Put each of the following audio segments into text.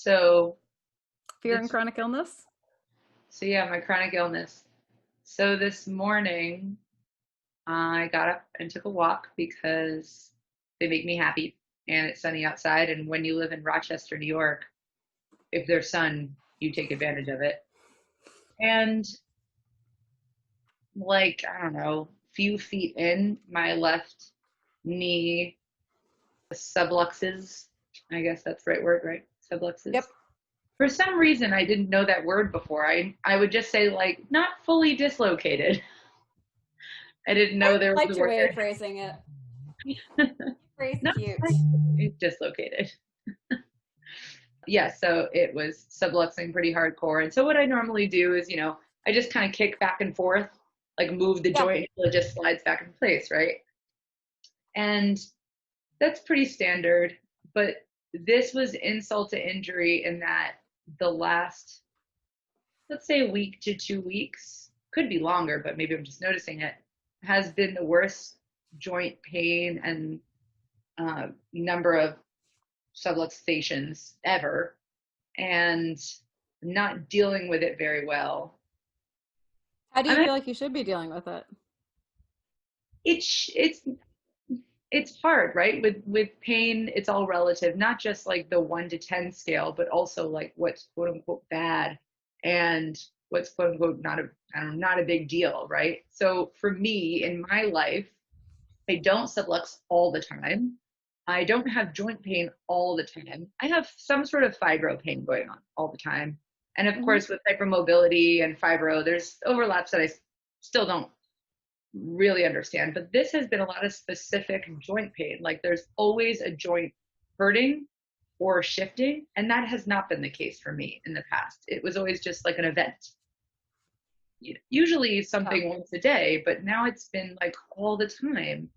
So Fear and this, chronic illness? so yeah, my chronic illness. So this morning I got up and took a walk because they make me happy and it's sunny outside. And when you live in Rochester, New York, if there's sun, you take advantage of it. And like, I don't know, few feet in, my left knee subluxes. I guess that's the right word, right? Subluxes. Yep. For some reason, I didn't know that word before. I would just say like not fully dislocated. I didn't I know there was liked a your word way of there. phrasing it. Very Not cute. quite dislocated. Yeah, so it was subluxing pretty hardcore. And so what I normally do is, I just kind of kick back and forth, like move the Yeah. joint until it just slides back in place, right? And that's pretty standard. But this was insult to injury in that the last, let's say, a week to 2 weeks, could be longer, but maybe I'm just noticing it, has been the worst joint pain and number of subluxations ever, and not dealing with it very well. How do I you mean, feel like you should be dealing with it? it's hard, right? With pain, it's all relative, not just like the 1 to 10 scale, but also like what's quote unquote bad and what's quote unquote not a I don't know, not a big deal, right? So for me in my life, I don't sublux all the time. I don't have joint pain all the time. I have some sort of fibro pain going on all the time. And of Mhm. course, with hypermobility and fibro, there's overlaps that I still don't really understand. But this has been a lot of specific joint pain. Like there's always a joint hurting or shifting. And that has not been the case for me in the past. It was always just like an event. Usually Yeah. something once a day, but now it's been like all the time.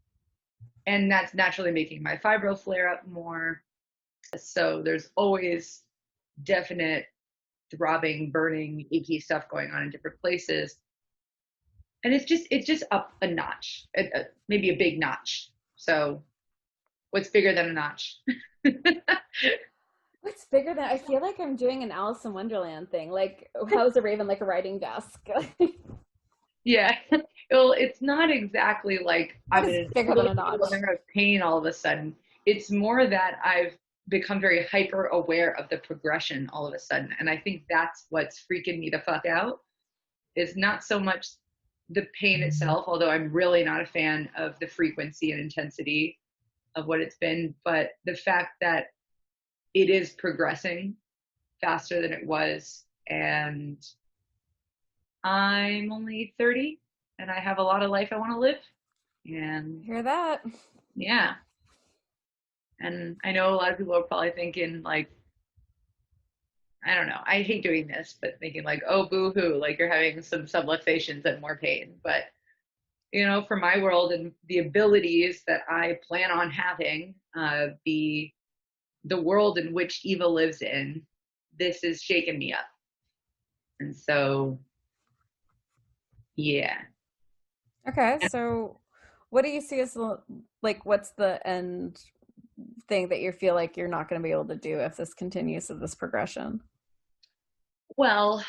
And that's naturally making my fibro flare up more. So there's always definite throbbing, burning, achy stuff going on in different places. And it's just up a notch, maybe a big notch. So what's bigger than a notch? What's bigger than I feel like I'm doing an Alice in Wonderland thing. Like, how is a raven like a writing desk? Yeah. Well, it's not exactly like What I'm is in a bigger than total a notch? flare of pain all of a sudden. It's more that I've become very hyper aware of the progression all of a sudden. And I think that's what's freaking me the fuck out is not so much the pain itself, although I'm really not a fan of the frequency and intensity of what it's been, but the fact that it is progressing faster than it was. And I'm only 30 and I have a lot of life I want to live. And Hear that? yeah. And I know a lot of people are probably thinking, like, I don't know, I hate doing this, but thinking, like, oh, boo hoo, like you're having some subluxations and more pain. But, for my world and the abilities that I plan on having, the world in which Eva lives in, this is shaking me up. And so, yeah. Okay, so what do you see as like what's the end thing that you feel like you're not going to be able to do if this continues to this progression? Well,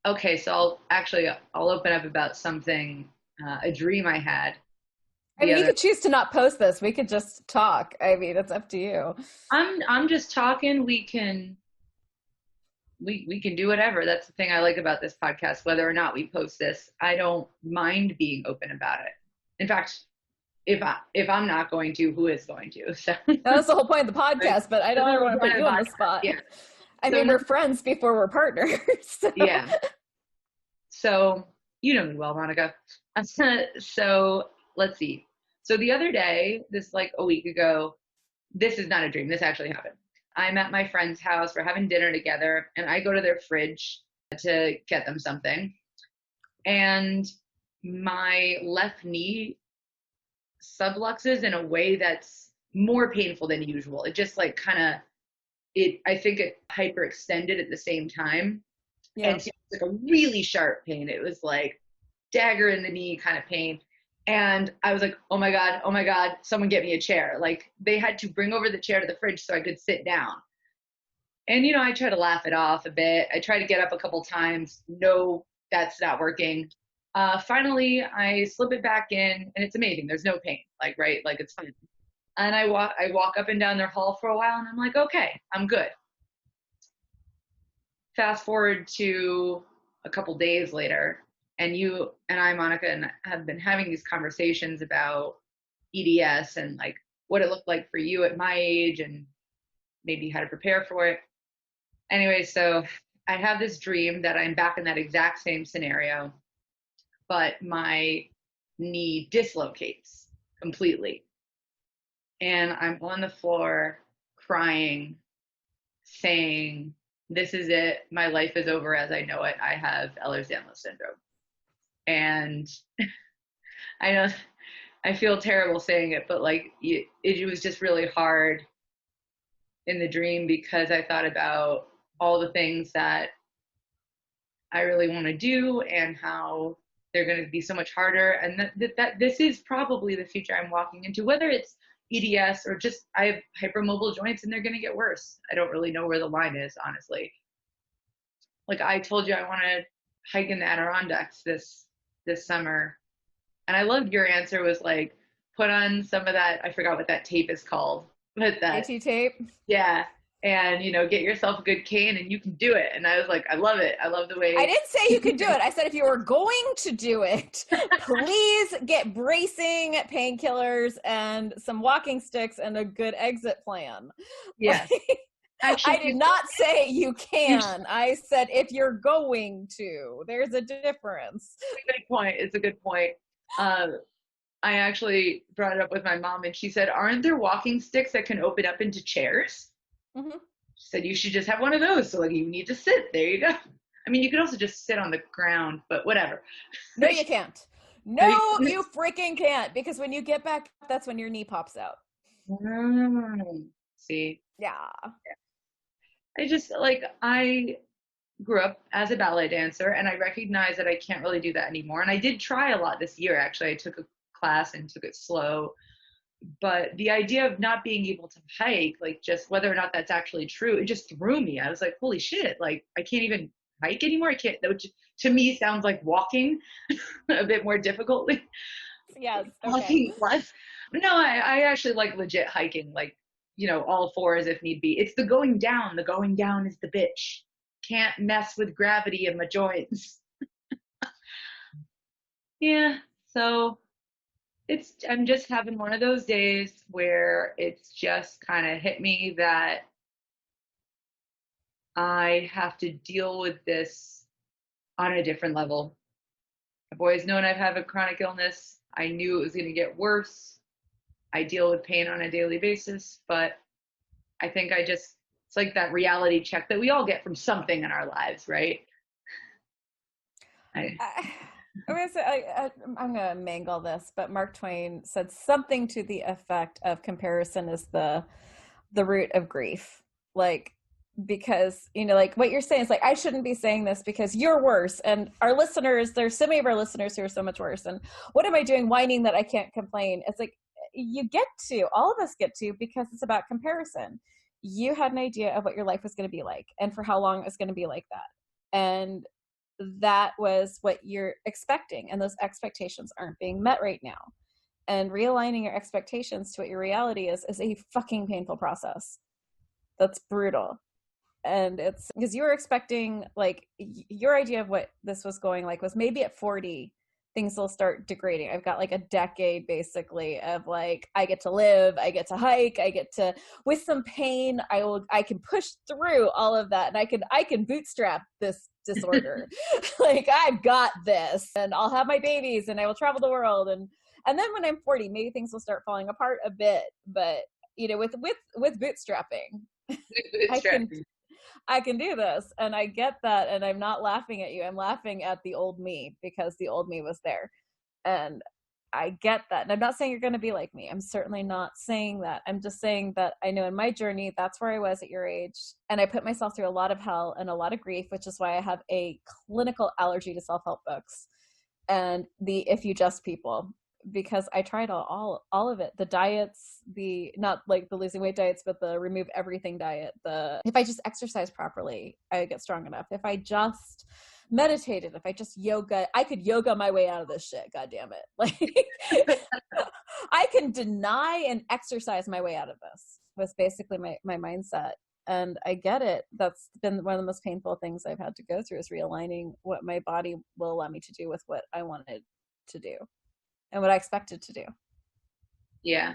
okay, so I'll open up about something, a dream I had I the mean, you other. could choose to not post this. We could just talk. I mean, it's up to you. I'm just talking. We can do whatever. That's the thing I like about this podcast. Whether or not we post this, I don't mind being open about it. In fact, if I'm not going to, who is going to? So That was the whole point of the like, podcast, but I that's don't the ever whole want to point put of you the on the podcast. spot. Yeah. I So mean, no, we're friends before we're partners. So. yeah. So you know me well, Monica. So let's see. So the other day, this like a week ago, this is not a dream. This actually happened. I'm at my friend's house. We're having dinner together, and I go to their fridge to get them something. And my left knee subluxes in a way that's more painful than usual. It just like kind of I think it hyperextended at the same time. Yeah. And so it was like a really sharp pain. It was like dagger in the knee kind of pain. And I was like, oh my God, someone get me a chair. Like they had to bring over the chair to the fridge so I could sit down. And, I try to laugh it off a bit. I try to get up a couple times. No, that's not working. Finally, I slip it back in, and it's amazing. There's no pain, like, right? Like, it's fine. And I walk up and down their hall for a while, and I'm like, okay, I'm good. Fast forward to a couple days later, and you and I, Monica, and have been having these conversations about EDS and like what it looked like for you at my age and maybe how to prepare for it. Anyway, so I have this dream that I'm back in that exact same scenario, but my knee dislocates completely. And I'm on the floor crying, saying, this is it. My life is over as I know it. I have Ehlers-Danlos syndrome. And I know I feel terrible saying it, but like it was just really hard in the dream because I thought about all the things that I really want to do and how they're going to be so much harder. And that this is probably the future I'm walking into, whether it's EDS or just I have hypermobile joints and they're going to get worse. I don't really know where the line is, honestly. Like I told you, I want to hike in the Adirondacks this summer. And I loved your answer was like, put on some of that, I forgot what that tape is called, but that AT tape. Yeah. And, get yourself a good cane and you can do it. And I was like, I love it. I love the way. I didn't say you could do it. I said if you were going to do it, please get bracing painkillers and some walking sticks and a good exit plan. Yeah. Actually, I did not say you can. I said if you're going to. There's a difference. It's a good point. It's a good point. I actually brought it up with my mom and she said, aren't there walking sticks that can open up into chairs? Mm-hmm. She said, you should just have one of those. So like you need to sit. There you go. I mean, you could also just sit on the ground, but whatever. No, you can't. No, you freaking can't. Because when you get back, that's when your knee pops out. See? Yeah. I just, I grew up as a ballet dancer, and I recognize that I can't really do that anymore. And I did try a lot this year, actually. I took a class and took it slow. But the idea of not being able to hike, like just whether or not that's actually true, it just threw me. I was like, holy shit, like I can't even hike anymore. I can't, which to me sounds like walking a bit more difficultly. Yes. Okay. Walking less. No, I actually like legit hiking, like, all fours if need be. It's the going down. The going down is the bitch. Can't mess with gravity in my joints. Yeah, so I'm just having one of those days where it's just kind of hit me that I have to deal with this on a different level. I've always known I've had a chronic illness. I knew it was going to get worse. I deal with pain on a daily basis, but I think it's like that reality check that we all get from something in our lives, right? I'm going to mangle this, but Mark Twain said something to the effect of comparison is the root of grief. Like, because, like what you're saying is like, I shouldn't be saying this because you're worse. And our listeners, there's so many of our listeners who are so much worse. And what am I doing whining that I can't complain? It's like, all of us get to, because it's about comparison. You had an idea of what your life was going to be like and for how long it was going to be like that. And that was what you're expecting. And those expectations aren't being met right now. And realigning your expectations to what your reality is a fucking painful process. That's brutal. And it's because you were expecting, like, your idea of what this was going like was maybe at 40, things will start degrading. I've got like a decade basically of like, I get to live, I get to hike, I get to, with some pain, I can push through all of that. And I can bootstrap this disorder. Like, I've got this, and I'll have my babies and I will travel the world. And then when I'm 40, maybe things will start falling apart a bit, but with bootstrapping, I can do this. And I get that. And I'm not laughing at you. I'm laughing at the old me, because the old me was there. And I get that. And I'm not saying you're going to be like me. I'm certainly not saying that. I'm just saying that I know in my journey, that's where I was at your age. And I put myself through a lot of hell and a lot of grief, which is why I have a clinical allergy to self-help books and the If You Just people, because I tried all of it. The diets, the not like the losing weight diets, but the remove everything diet. The if I just exercise properly, I would get strong enough. If I just meditated, if I just yoga, I could yoga my way out of this shit. God damn it. Like I can deny and exercise my way out of this was basically my mindset. And I get it. That's been one of the most painful things I've had to go through is realigning what my body will allow me to do with what I wanted to do and what I expected to do. Yeah.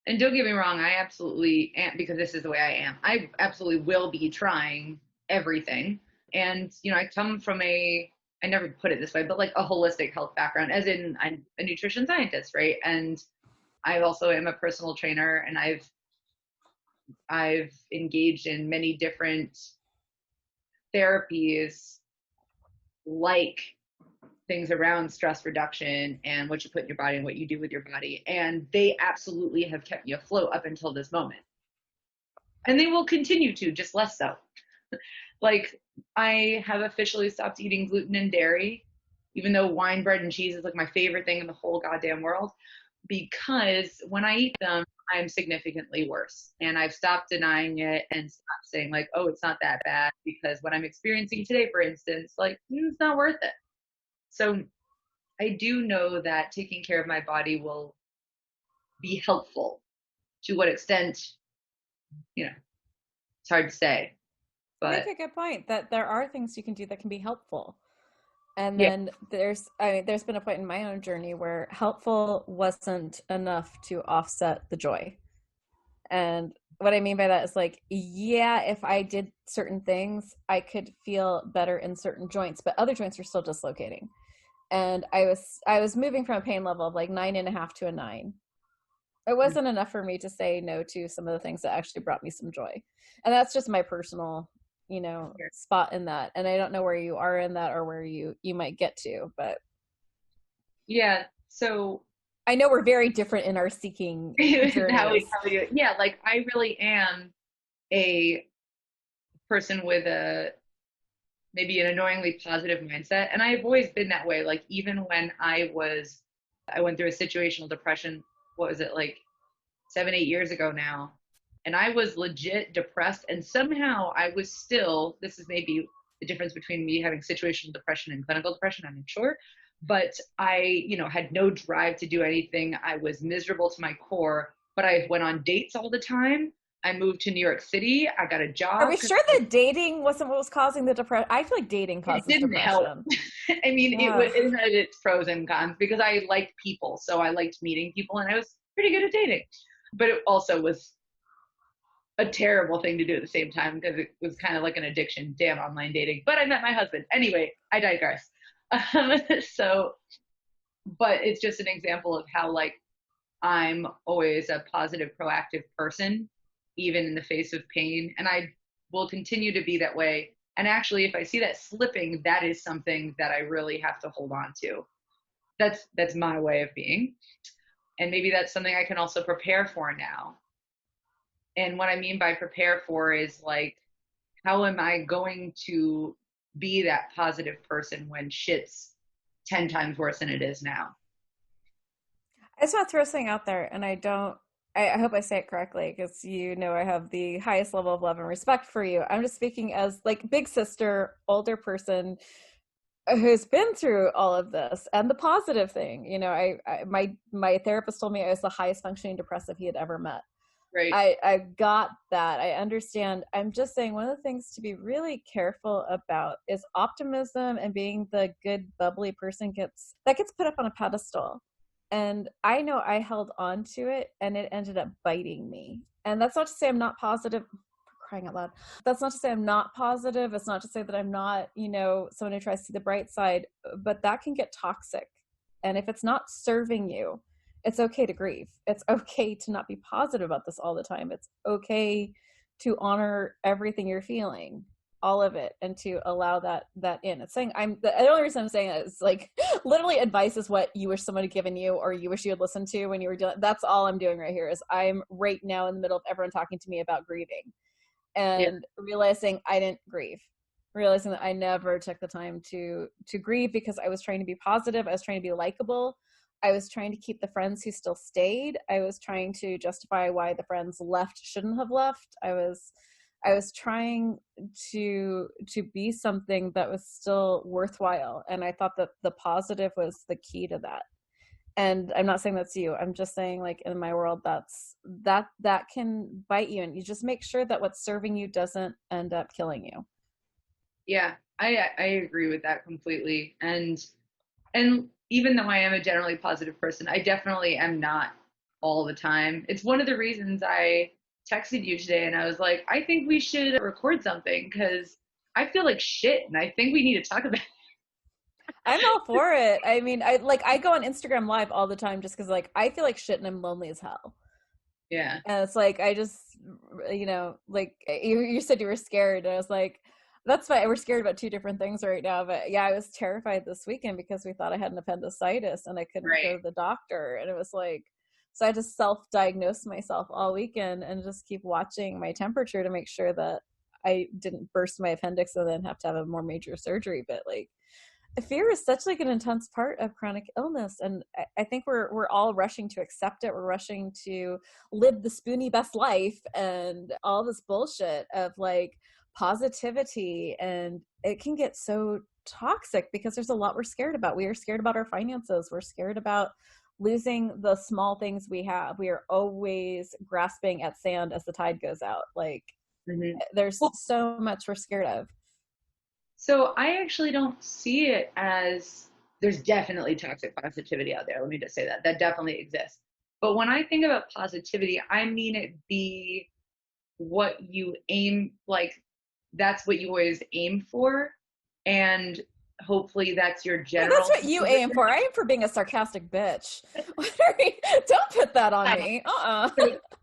And don't get me wrong, I absolutely am, because this is the way I am. I absolutely will be trying everything. And, you know, I come from I never put it this way, but like a holistic health background, as in I'm a nutrition scientist, right? And I also am a personal trainer, and I've engaged in many different therapies, like things around stress reduction and what you put in your body and what you do with your body. And they absolutely have kept me afloat up until this moment. And they will continue to, just less so. Like, I have officially stopped eating gluten and dairy, even though wine, bread, and cheese is like my favorite thing in the whole goddamn world, because when I eat them, I'm significantly worse. And I've stopped denying it and stopped saying like, oh, it's not that bad, because what I'm experiencing today, for instance, like, it's not worth it. So I do know that taking care of my body will be helpful. To what extent, you know, it's hard to say. But You make a good point that there are things you can do that can be helpful. And yeah. then there's been a point in my own journey where helpful wasn't enough to offset the joy. And what I mean by that is like, yeah, if I did certain things, I could feel better in certain joints, but other joints are still dislocating. And I was moving from a pain level of like 9.5 to a 9. It wasn't enough for me to say no to some of the things that actually brought me some joy. And that's just my personal, you know, spot in that. And I don't know where you are in that or where you might get to, but yeah. So I know we're very different in our seeking journeys. Yeah, like I really am a person with maybe an annoyingly positive mindset, and I've always been that way. Like, even when I went through a situational depression, what was it, like 7-8 years ago now, and I was legit depressed, and somehow I was still, this is maybe the difference between me having situational depression and clinical depression, I'm not sure, but I, you know, had no drive to do anything. I was miserable to my core, but I went on dates all the time. I moved to New York City. I got a job. Are we sure that dating wasn't what was causing the depression? I feel like dating causes depression. Help. I mean, it had its pros and cons, because I liked people. So I liked meeting people, and I was pretty good at dating. But it also was a terrible thing to do at the same time, because it was kind of like an addiction. Damn online dating. But I met my husband. Anyway, I digress. But it's just an example of how, like, I'm always a positive, proactive person, even in the face of pain. And I will continue to be that way. And actually, if I see that slipping, that is something that I really have to hold on to. That's my way of being. And maybe that's something I can also prepare for now. And what I mean by prepare for is like, how am I going to be that positive person when shit's 10 times worse than it is now? I just want to throw something out there, and I hope I say it correctly, because you know I have the highest level of love and respect for you. I'm just speaking as like big sister, older person who's been through all of this. And the positive thing, you know, my therapist told me I was the highest functioning depressive he had ever met. Right. I got that. I understand. I'm just saying one of the things to be really careful about is optimism, and being the good, bubbly person gets put up on a pedestal. And I know I held on to it, and it ended up biting me. And that's not to say I'm not positive. Crying out loud. That's not to say I'm not positive. It's not to say that I'm not, you know, someone who tries to see the bright side, but that can get toxic. And if it's not serving you, it's okay to grieve. It's okay to not be positive about this all the time. It's okay to honor everything you're feeling, all of it, and to allow that in. It's saying the only reason I'm saying that is like literally advice is what you wish someone had given you, or you wish you had listened to when you were doing. That's all I'm doing right here. Is I'm right now in the middle of everyone talking to me about grieving, and realizing I didn't grieve, realizing that I never took the time to grieve, because I was trying to be positive. I was trying to be likable. I was trying to keep the friends who still stayed. I was trying to justify why the friends left shouldn't have left. I was trying to be something that was still worthwhile, and I thought that the positive was the key to that. And I'm not saying that's you. I'm just saying, like, in my world, that can bite you, and you just make sure that what's serving you doesn't end up killing you. Yeah, I agree with that completely. And even though I am a generally positive person, I definitely am not all the time. It's one of the reasons I texted you today and I was like, I think we should record something because I feel like shit and I think we need to talk about it. I'm all for it. I mean, I go on Instagram Live all the time just because, like, I feel like shit and I'm lonely as hell. Yeah. And it's like, I just, like, you said you were scared. And I was like, that's fine. We're scared about two different things right now. But yeah, I was terrified this weekend because we thought I had an appendicitis and I couldn't go to the doctor. And it was like, so I had to self-diagnose myself all weekend and just keep watching my temperature to make sure that I didn't burst my appendix and then have to have a more major surgery. But like, fear is such like an intense part of chronic illness, and I think we're all rushing to accept it. We're rushing to live the spoony best life and all this bullshit of like positivity, and it can get so toxic because there's a lot we're scared about. We are scared about our finances. We're scared about losing the small things we have. We are always grasping at sand as the tide goes out. Like, there's so much we're scared of. So I actually don't see it as, there's definitely toxic positivity out there. Let me just say that definitely exists. But when I think about positivity, I mean it be what you aim, like that's what you always aim for. And hopefully that's your general. That's what you aim for. I aim for being a sarcastic bitch. Don't put that on me.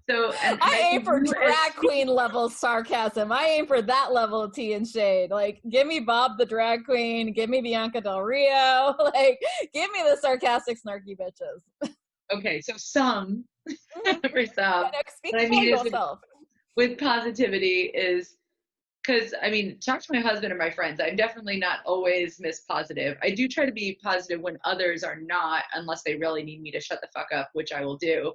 So I aim for drag queen level sarcasm. I aim for that level of tea and shade. Like, give me Bob the drag queen. Give me Bianca Del Rio. Like, give me the sarcastic, snarky bitches. Okay, so some for some. Speak what I for mean yourself. with positivity is, because I mean, talk to my husband and my friends. I'm definitely not always Miss Positive. I do try to be positive when others are not, unless they really need me to shut the fuck up, which I will do.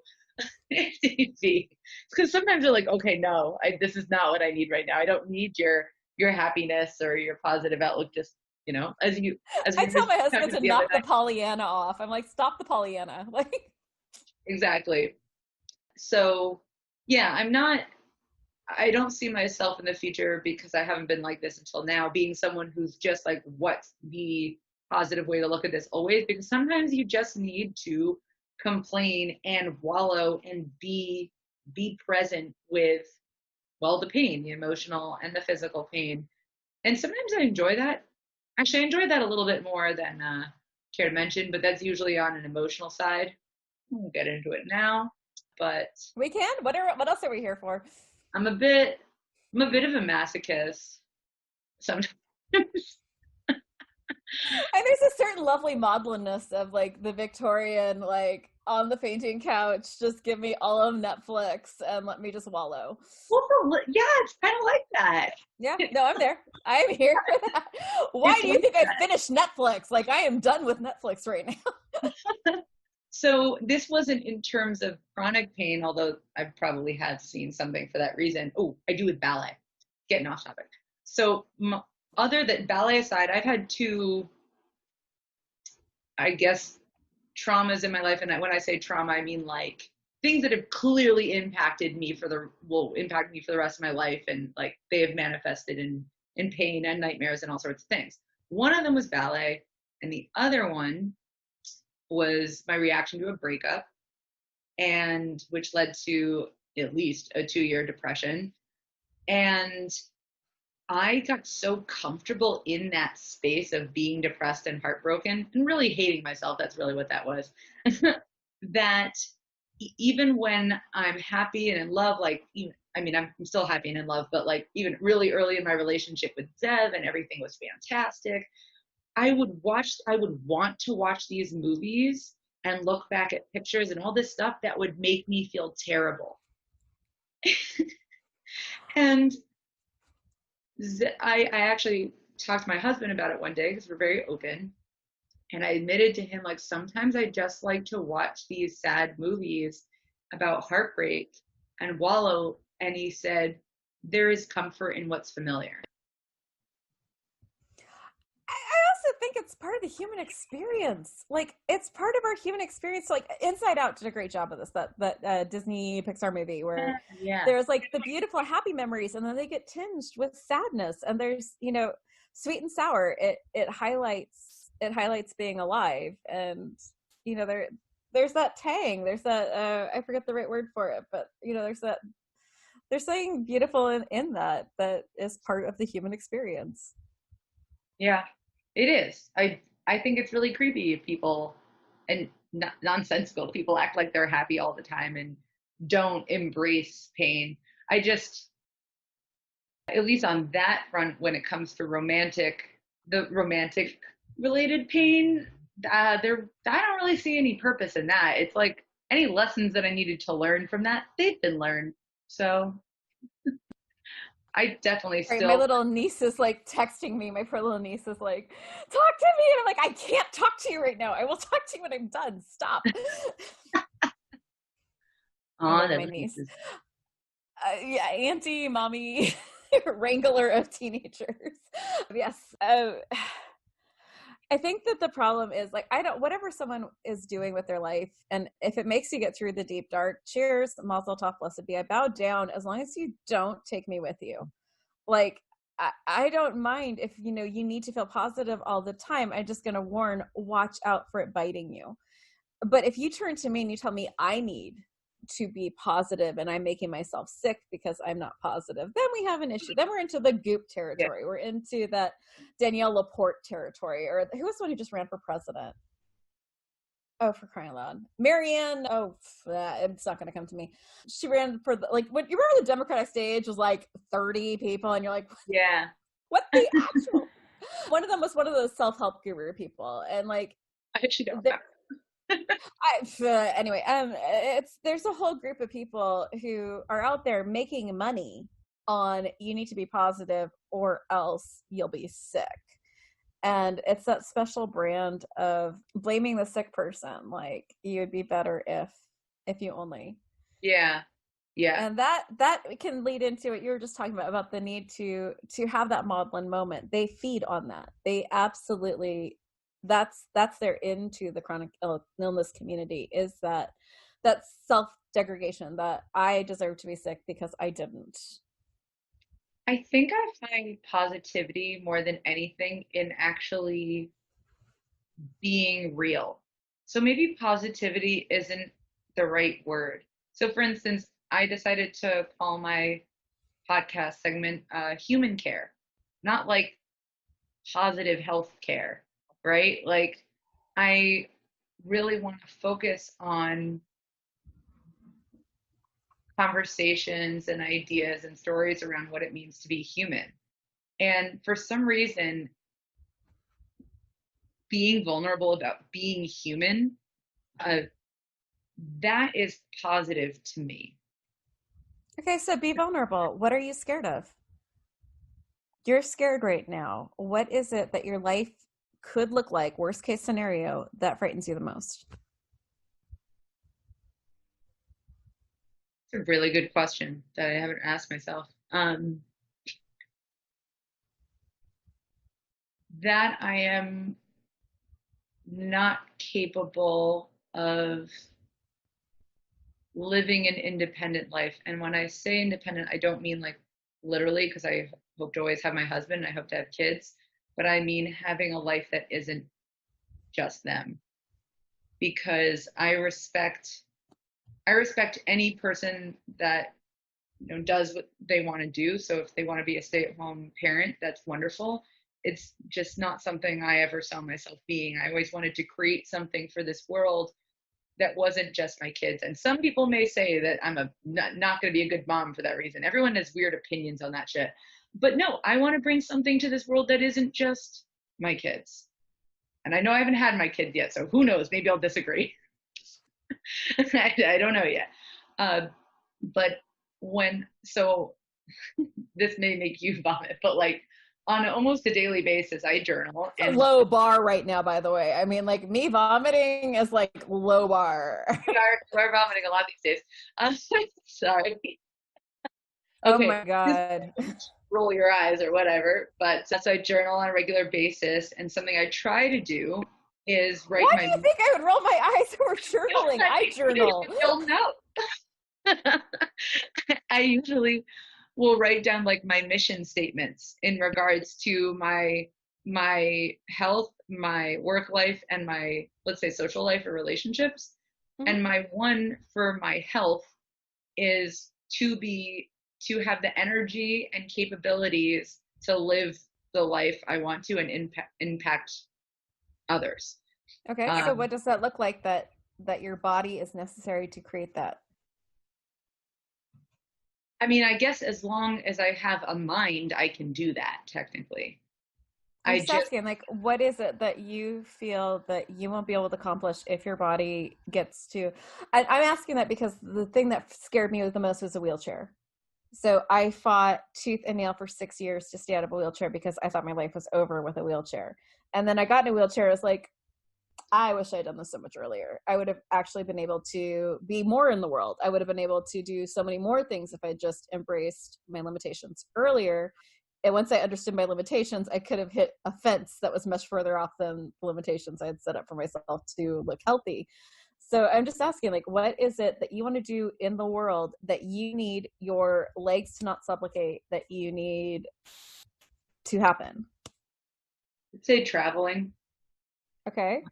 Because sometimes they're like, okay, no, this is not what I need right now. I don't need your happiness or your positive outlook. Just, as I tell my husband to knock the Pollyanna off. I'm like, stop the Pollyanna. Like, exactly. So yeah, I don't see myself in the future, because I haven't been like this until now, being someone who's just like, what's the positive way to look at this always? Because sometimes you just need to complain and wallow and be present with, well, the pain, the emotional and the physical pain. And sometimes I enjoy that. Actually, I enjoy that a little bit more than care to mention, but that's usually on an emotional side. We'll get into it now, but we can. What else are we here for? I'm a bit of a masochist sometimes. And there's a certain lovely maudlinness of like the Victorian, like on the fainting couch, just give me all of Netflix and let me just wallow. Well, yeah, it's kind of like that. Yeah, no, I'm there. I'm here for that. Why do you think I finished Netflix? Like, I am done with Netflix right now. So this wasn't in terms of chronic pain, although I probably had seen something for that reason. Oh, I do with ballet. Getting off topic. So other than ballet aside, I've had two, I guess, traumas in my life. And when I say trauma, I mean like things that have clearly impacted me will impact me for the rest of my life. And like they have manifested in pain and nightmares and all sorts of things. One of them was ballet, and the other one was my reaction to a breakup, and which led to at least a 2-year depression. And I got so comfortable in that space of being depressed and heartbroken and really hating myself. That's really what that was. That even when I'm happy and in love, like, I'm still happy and in love, but like even really early in my relationship with Zev and everything was fantastic, I would want to watch these movies and look back at pictures and all this stuff that would make me feel terrible. And I actually talked to my husband about it one day because we're very open. And I admitted to him, like, sometimes I just like to watch these sad movies about heartbreak and wallow. And he said, there is comfort in what's familiar. I also think it's part of the human experience. Like, it's part of our human experience. Like, Inside Out did a great job of this, that Disney Pixar movie where Yeah. there's like the beautiful happy memories and then they get tinged with sadness, and there's, sweet and sour. It highlights being alive, and there's that tang, there's that I forget the right word for it, but there's something beautiful in that is part of the human experience. Yeah, it is. I think it's really creepy if people, and nonsensical people, act like they're happy all the time and don't embrace pain. I just, at least on that front, when it comes to the romantic related pain, I don't really see any purpose in that. It's like any lessons that I needed to learn from that, they've been learned. So I definitely Right, my still, little niece is like texting me. My poor little niece is like, "Talk to me," and I'm like, "I can't talk to you right now. I will talk to you when I'm done. Stop." I oh, love that my was niece. just, Yeah, auntie, mommy, wrangler of teenagers. Yes. I think that the problem is, like, I don't, whatever someone is doing with their life, and if it makes you get through the deep dark, cheers, mazel tov, blessed be. I bow down as long as you don't take me with you. Like, I don't mind if you need to feel positive all the time. I'm just going to warn, watch out for it biting you. But if you turn to me and you tell me I need to be positive and I'm making myself sick because I'm not positive, then we have an issue. Then we're into the goop yeah. territory. We're into that Danielle Laporte territory. Or who was the one who just ran for president? Oh, for crying out loud. Marianne. Oh, it's not going to come to me. She ran for when you remember the Democratic stage was like 30 people, and you're like, Yeah. what the actual? One of them was one of those self-help guru people, and like, I actually don't know. Anyway, there's a whole group of people who are out there making money on you need to be positive or else you'll be sick. And it's that special brand of blaming the sick person. Like, you would be better if you only. Yeah. Yeah. And that can lead into what you were just talking about the need to have that maudlin moment. They feed on that. They absolutely, that's their into the chronic illness community, is that self-degradation, that I deserve to be sick because I didn't. I think I find positivity more than anything in actually being real. So maybe positivity isn't the right word. So, for instance, I decided to call my podcast segment Human Care, not like positive health care, right? Like, I really want to focus on conversations and ideas and stories around what it means to be human. And for some reason, being vulnerable about being human, uh, that is positive to me. Okay, so be vulnerable. What are you scared of? You're scared right now. What is it that your life could look like, worst case scenario, that frightens you the most? It's a really good question that I haven't asked myself. That I am not capable of living an independent life. And when I say independent, I don't mean like literally, because I hope to always have my husband and I hope to have kids, but I mean having a life that isn't just them. Because I respect any person that does what they want to do. So if they want to be a stay-at-home parent, that's wonderful. It's just not something I ever saw myself being. I always wanted to create something for this world that wasn't just my kids. And some people may say that I'm not going to be a good mom for that reason. Everyone has weird opinions on that shit. But no, I want to bring something to this world that isn't just my kids. And I know I haven't had my kids yet, so who knows? Maybe I'll disagree. I don't know yet. But so this may make you vomit, but like on almost a daily basis, I journal. It's a And low bar right now, by the way. I mean, like me vomiting is like low bar. we're vomiting a lot these days. Sorry. Oh Okay. my God. Roll your eyes or whatever. But so I journal on a regular basis. And something I try to do is write Why do my. you think I would roll my eyes over journaling? I journal. You'll know. I usually will write down like my mission statements in regards to my health, my work life, and my, let's say, social life or relationships. Mhm. And my one for my health is to have the energy and capabilities to live the life I want to and impact others. Okay, so what does that look like that your body is necessary to create that? I mean, I guess as long as I have a mind, I can do that technically. I'm just asking, like, what is it that you feel that you won't be able to accomplish if your body gets to? I'm asking that because the thing that scared me the most was a wheelchair. So I fought tooth and nail for 6 years to stay out of a wheelchair because I thought my life was over with a wheelchair. And then I got in a wheelchair. I was like, I wish I'd done this so much earlier. I would have actually been able to be more in the world. I would have been able to do so many more things if I just embraced my limitations earlier. And once I understood my limitations, I could have hit a fence that was much further off than the limitations I had set up for myself to look healthy. So I'm just asking, like, what is it that you want to do in the world that you need your legs to not supplicate, that you need to happen? I'd say traveling. Okay.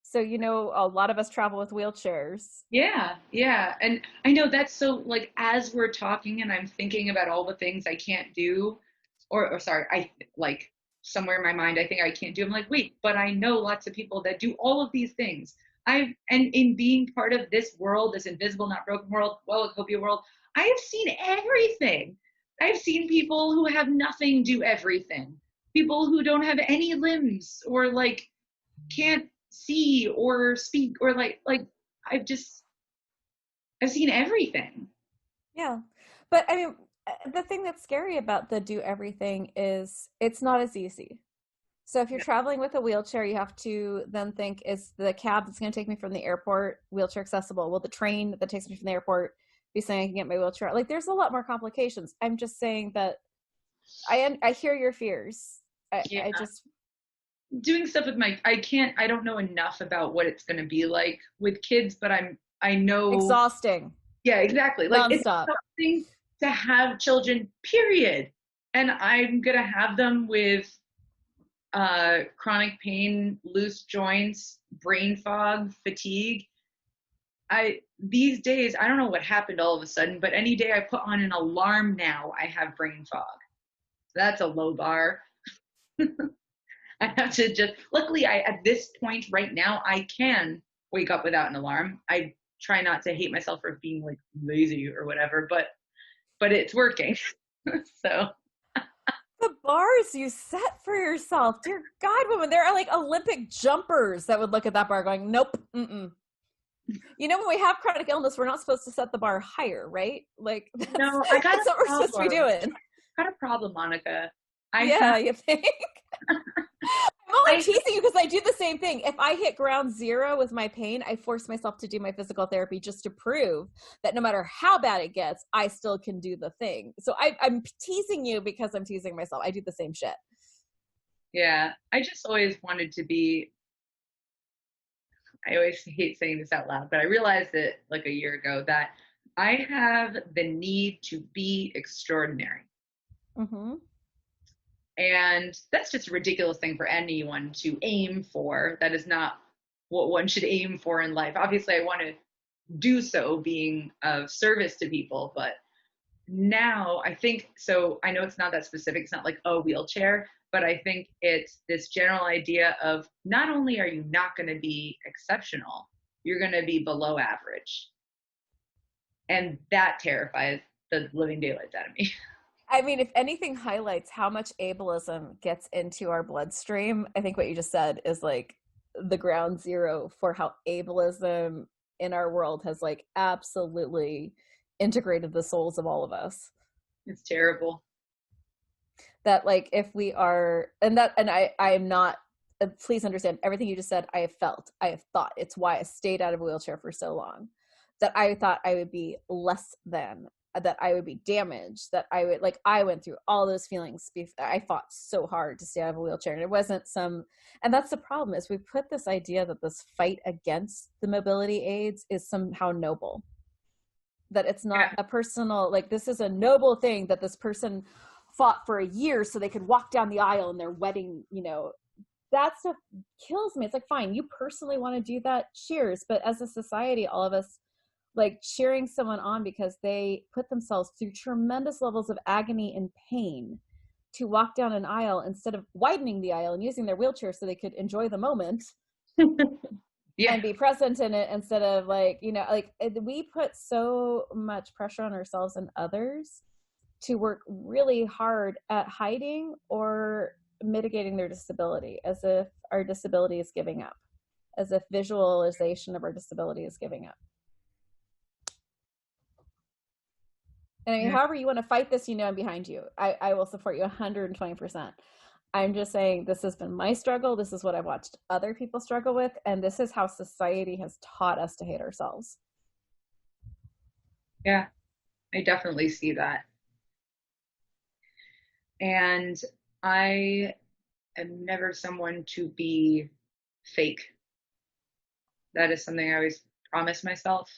So, you know, a lot of us travel with wheelchairs. Yeah, yeah. And I know that's so like as we're talking and I'm thinking about all the things I can't do, or sorry, I like somewhere in my mind I think I can't do. I'm like, wait, but I know lots of people that do all of these things. And in being part of this world, this invisible, not broken world, Wellacopia world, I have seen everything. I've seen people who have nothing do everything. People who don't have any limbs or like can't see or speak or like I've just I've seen everything. Yeah. But I mean, the thing that's scary about the do everything is it's not as easy. So if you're traveling with a wheelchair, you have to then think, is the cab that's going to take me from the airport wheelchair accessible? Will the train that takes me from the airport be saying I can get my wheelchair? Like, there's a lot more complications. I'm just saying that I hear your fears. Yeah. I just Doing stuff with I don't know enough about what it's going to be like with kids, but I know. Exhausting. Yeah, exactly. Like it's nonstop. something to have children, period. And I'm going to have them with chronic pain, loose joints, brain fog, fatigue. These days, I don't know what happened all of a sudden, but any day I put on an alarm now, I have brain fog. That's a low bar. I have to just, luckily at this point right now, I can wake up without an alarm. I try not to hate myself for being like lazy or whatever, but it's working. So the bars you set for yourself, dear God, woman, there are like Olympic jumpers that would look at that bar going, nope, mm-mm. You know, when we have chronic illness, we're not supposed to set the bar higher, right? Like, no, I got that's what we're supposed to be doing. I got a problem, Monica. You think? I'm only teasing you because I do the same thing. If I hit ground zero with my pain, I force myself to do my physical therapy just to prove that no matter how bad it gets, I still can do the thing. So I'm teasing you because I'm teasing myself. I do the same shit. Yeah, I just always wanted to be, I always hate saying this out loud, but I realized it like a year ago that I have the need to be extraordinary. Mm-hmm. And that's just a ridiculous thing for anyone to aim for. That is not what one should aim for in life. Obviously, I want to do so being of service to people, but now I think, so I know it's not that specific. It's not like a wheelchair, but I think it's this general idea of not only are you not going to be exceptional, you're going to be below average. And that terrifies the living daylights out of me. I mean, if anything highlights how much ableism gets into our bloodstream, I think what you just said is like the ground zero for how ableism in our world has like absolutely integrated the souls of all of us. It's terrible. that like if we are, and I am not, please understand everything you just said, I have felt, I have thought. It's why I stayed out of a wheelchair for so long, that I thought I would be less than, that I would be damaged, that I would, like, I went through all those feelings. I fought so hard to stay out of a wheelchair, and it wasn't some, and that's the problem, is we put this idea that this fight against the mobility aids is somehow noble, that it's not a personal, like, this is a noble thing that this person fought for a year so they could walk down the aisle in their wedding, you know, that stuff kills me. It's like, fine, you personally want to do that, cheers. But as a society, all of us, like, cheering someone on because they put themselves through tremendous levels of agony and pain to walk down an aisle instead of widening the aisle and using their wheelchair so they could enjoy the moment and be present in it, instead of, like, you know, like, we put so much pressure on ourselves and others to work really hard at hiding or mitigating their disability, as if our disability is giving up, as if visualization of our disability is giving up. And I mean, however you want to fight this, you know, I'm behind you. I will support you 120%. I'm just saying, this has been my struggle. This is what I've watched other people struggle with. And this is how society has taught us to hate ourselves. Yeah, I definitely see that. And I am never someone to be fake. That is something I always promise myself.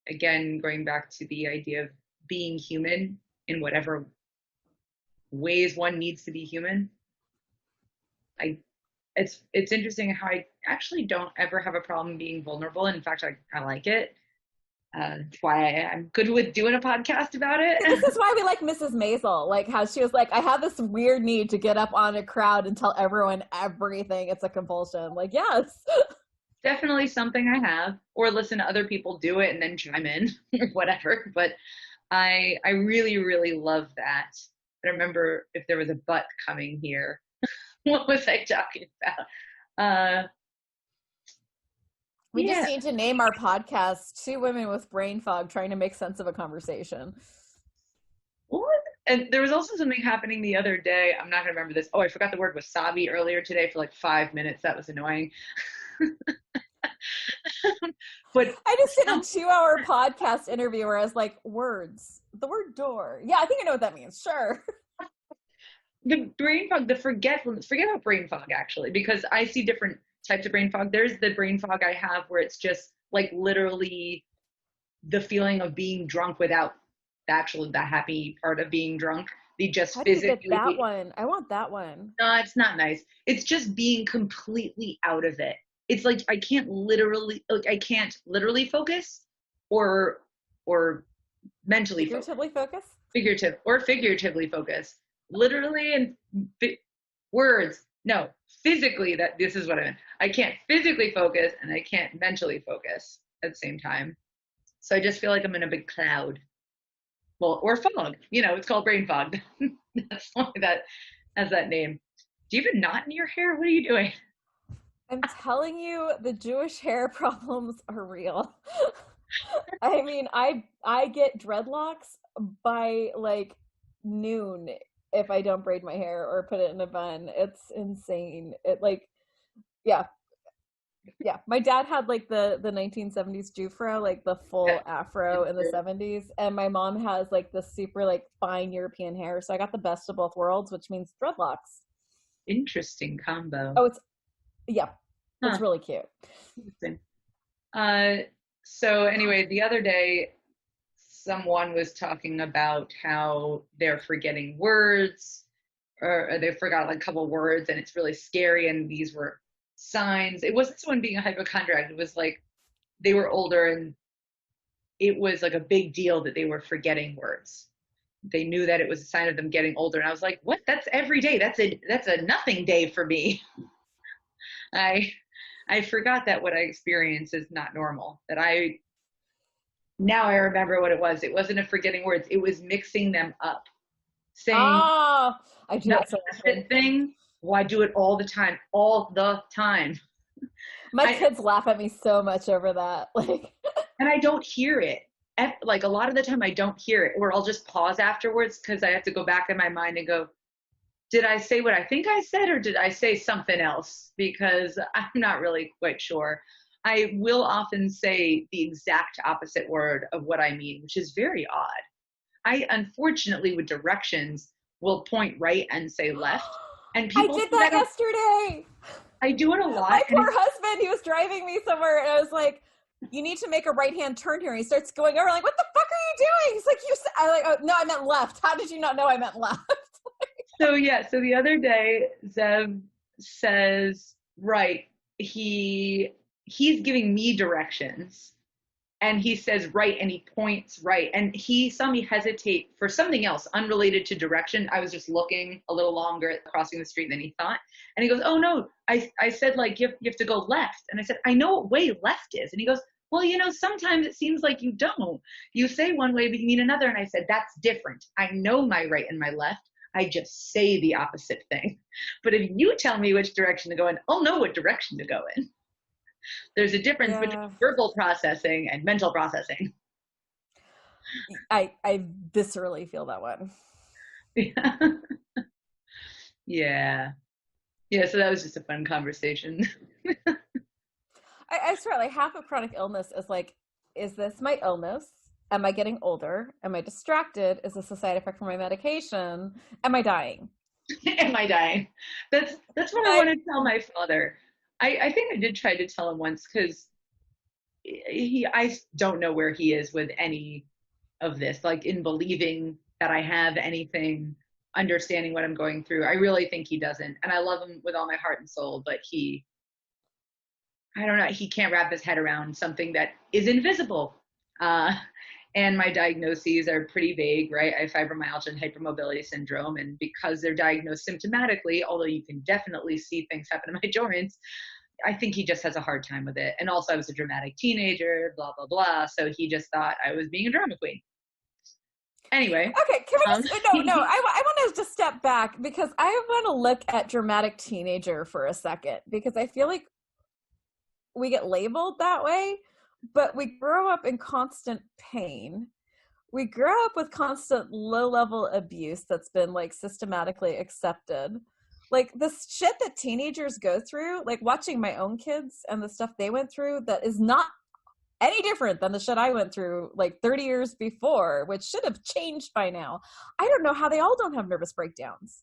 Again, going back to the idea of being human in whatever ways one needs to be human. It's interesting how I actually don't ever have a problem being vulnerable. In fact, I like it. That's why I'm good with doing a podcast about it. This is why we like Mrs. Maisel, like how she was like, I have this weird need to get up on a crowd and tell everyone everything. It's a compulsion. Like, yes. Definitely something I have, or listen to other people do it and then chime in or whatever. But I really, really love that. I remember if there was a but coming here. What was I talking about? We just need to name our podcast Two Women with Brain Fog Trying to Make Sense of a Conversation. What? And there was also something happening the other day. I'm not going to remember this. Oh, I forgot the word wasabi earlier today for like 5 minutes. That was annoying. But I just did a 2-hour podcast interview where I was like, words, the word door. Yeah, I think I know what that means. Sure. The brain fog, the forgetfulness, forget about brain fog actually, because I see different types of brain fog. There's the brain fog I have where it's just like literally the feeling of being drunk without the happy part of being drunk. They just How do you physically. get that one? I want that one. No, it's not nice. It's just being completely out of it. It's like I can't literally focus or mentally focus. Figuratively focus. Literally and words. No, physically, that this is what I meant. I can't physically focus and I can't mentally focus at the same time. So I just feel like I'm in a big cloud. Well, or fog. You know, it's called brain fog. That's why that has that name. Do you have a knot in your hair? What are you doing? I'm telling you, the Jewish hair problems are real. I mean, I get dreadlocks by like noon if I don't braid my hair or put it in a bun. It's insane. It like, yeah. My dad had like the 1970s Jufro, like the full afro in the 70s. And my mom has like the super like fine European hair. So I got the best of both worlds, which means dreadlocks. Interesting combo. Oh, it's really cute. Interesting. So anyway, the other day, someone was talking about how they're forgetting words, or they forgot like a couple words, and it's really scary. And these were signs. It wasn't someone being a hypochondriac. It was like they were older, and it was like a big deal that they were forgetting words. They knew that it was a sign of them getting older. And I was like, what? That's every day. That's a nothing day for me. I forgot that what I experience is not normal. Now I remember what it was. It wasn't a forgetting words. It was mixing them up. Saying, I do that thing. Well, I do it all the time. My kids laugh at me so much over that. Like, and I don't hear it. Like a lot of the time I don't hear it, or I'll just pause afterwards because I have to go back in my mind and go, did I say what I think I said, or did I say something else? Because I'm not really quite sure. I will often say the exact opposite word of what I mean, which is very odd. I unfortunately, with directions, will point right and say left. And I people did think that yesterday. I do it a lot. My poor husband, he was driving me somewhere, and I was like, you need to make a right-hand turn here. And he starts going over, like, what the fuck are you doing? He's like, I like, oh, no, I meant left. How did you not know I meant left? So the other day, Zev says, right, he's giving me directions, and he says right, and he points right, and he saw me hesitate for something else unrelated to direction. I was just looking a little longer at crossing the street than he thought, and he goes, oh no, I said, like, you have to go left, and I said, I know what way left is, and he goes, well, sometimes it seems like you don't. You say one way, but you mean another, and I said, that's different. I know my right and my left. I just say the opposite thing. But if you tell me which direction to go in, I'll know what direction to go in. There's a difference between verbal processing and mental processing. I viscerally feel that one. Yeah. Yeah, so that was just a fun conversation. I swear, like, half of chronic illness is like, is this my illness? Am I getting older? Am I distracted? Is this a side effect from my medication? Am I dying? Am I dying? That's what I want to tell my father. I think I did try to tell him once, because I don't know where he is with any of this, like in believing that I have anything, understanding what I'm going through. I really think he doesn't. And I love him with all my heart and soul, but I don't know, he can't wrap his head around something that is invisible. And my diagnoses are pretty vague, right? I have fibromyalgia and hypermobility syndrome. And because they're diagnosed symptomatically, although you can definitely see things happen in my joints, I think he just has a hard time with it. And also I was a dramatic teenager, blah, blah, blah. So he just thought I was being a drama queen. Anyway. Okay, can we just, no, I want to just step back, because I want to look at dramatic teenager for a second, because I feel like we get labeled that way, but we grow up in constant pain. We grow up with constant low-level abuse that's been, like, systematically accepted. Like, this shit that teenagers go through, like watching my own kids and the stuff they went through, that is not any different than the shit I went through like 30 years before, which should have changed by now. I don't know how they all don't have nervous breakdowns.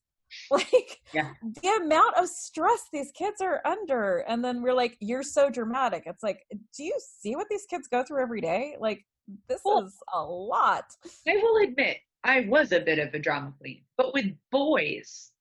Like, the amount of stress these kids are under, and then we're like, you're so dramatic. It's like, do you see what these kids go through every day? Like, this is a lot. I will admit, I was a bit of a drama queen, but with boys.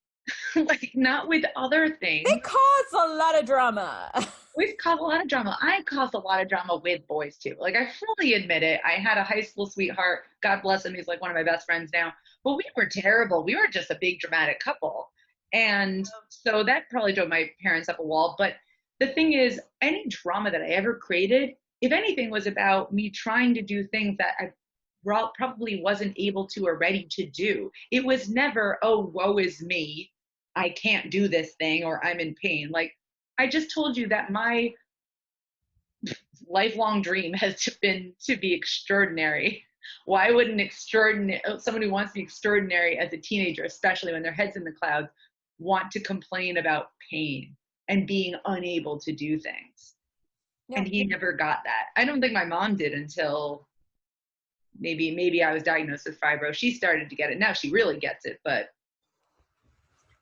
Like, not with other things. They cause a lot of drama. We've caused a lot of drama. I caused a lot of drama with boys too. Like, I fully admit it. I had a high school sweetheart. God bless him. He's like one of my best friends now. But we were terrible. We were just a big dramatic couple. And so that probably drove my parents up a wall. But the thing is, any drama that I ever created, if anything, was about me trying to do things that I probably wasn't able to or ready to do. It was never, oh, woe is me, I can't do this thing, or I'm in pain. Like, I just told you that my lifelong dream has been to be extraordinary. Why wouldn't someone who wants to be extraordinary as a teenager, especially when their head's in the clouds, want to complain about pain and being unable to do things? Yeah. And he never got that. I don't think my mom did until maybe I was diagnosed with fibro. She started to get it. Now she really gets it, but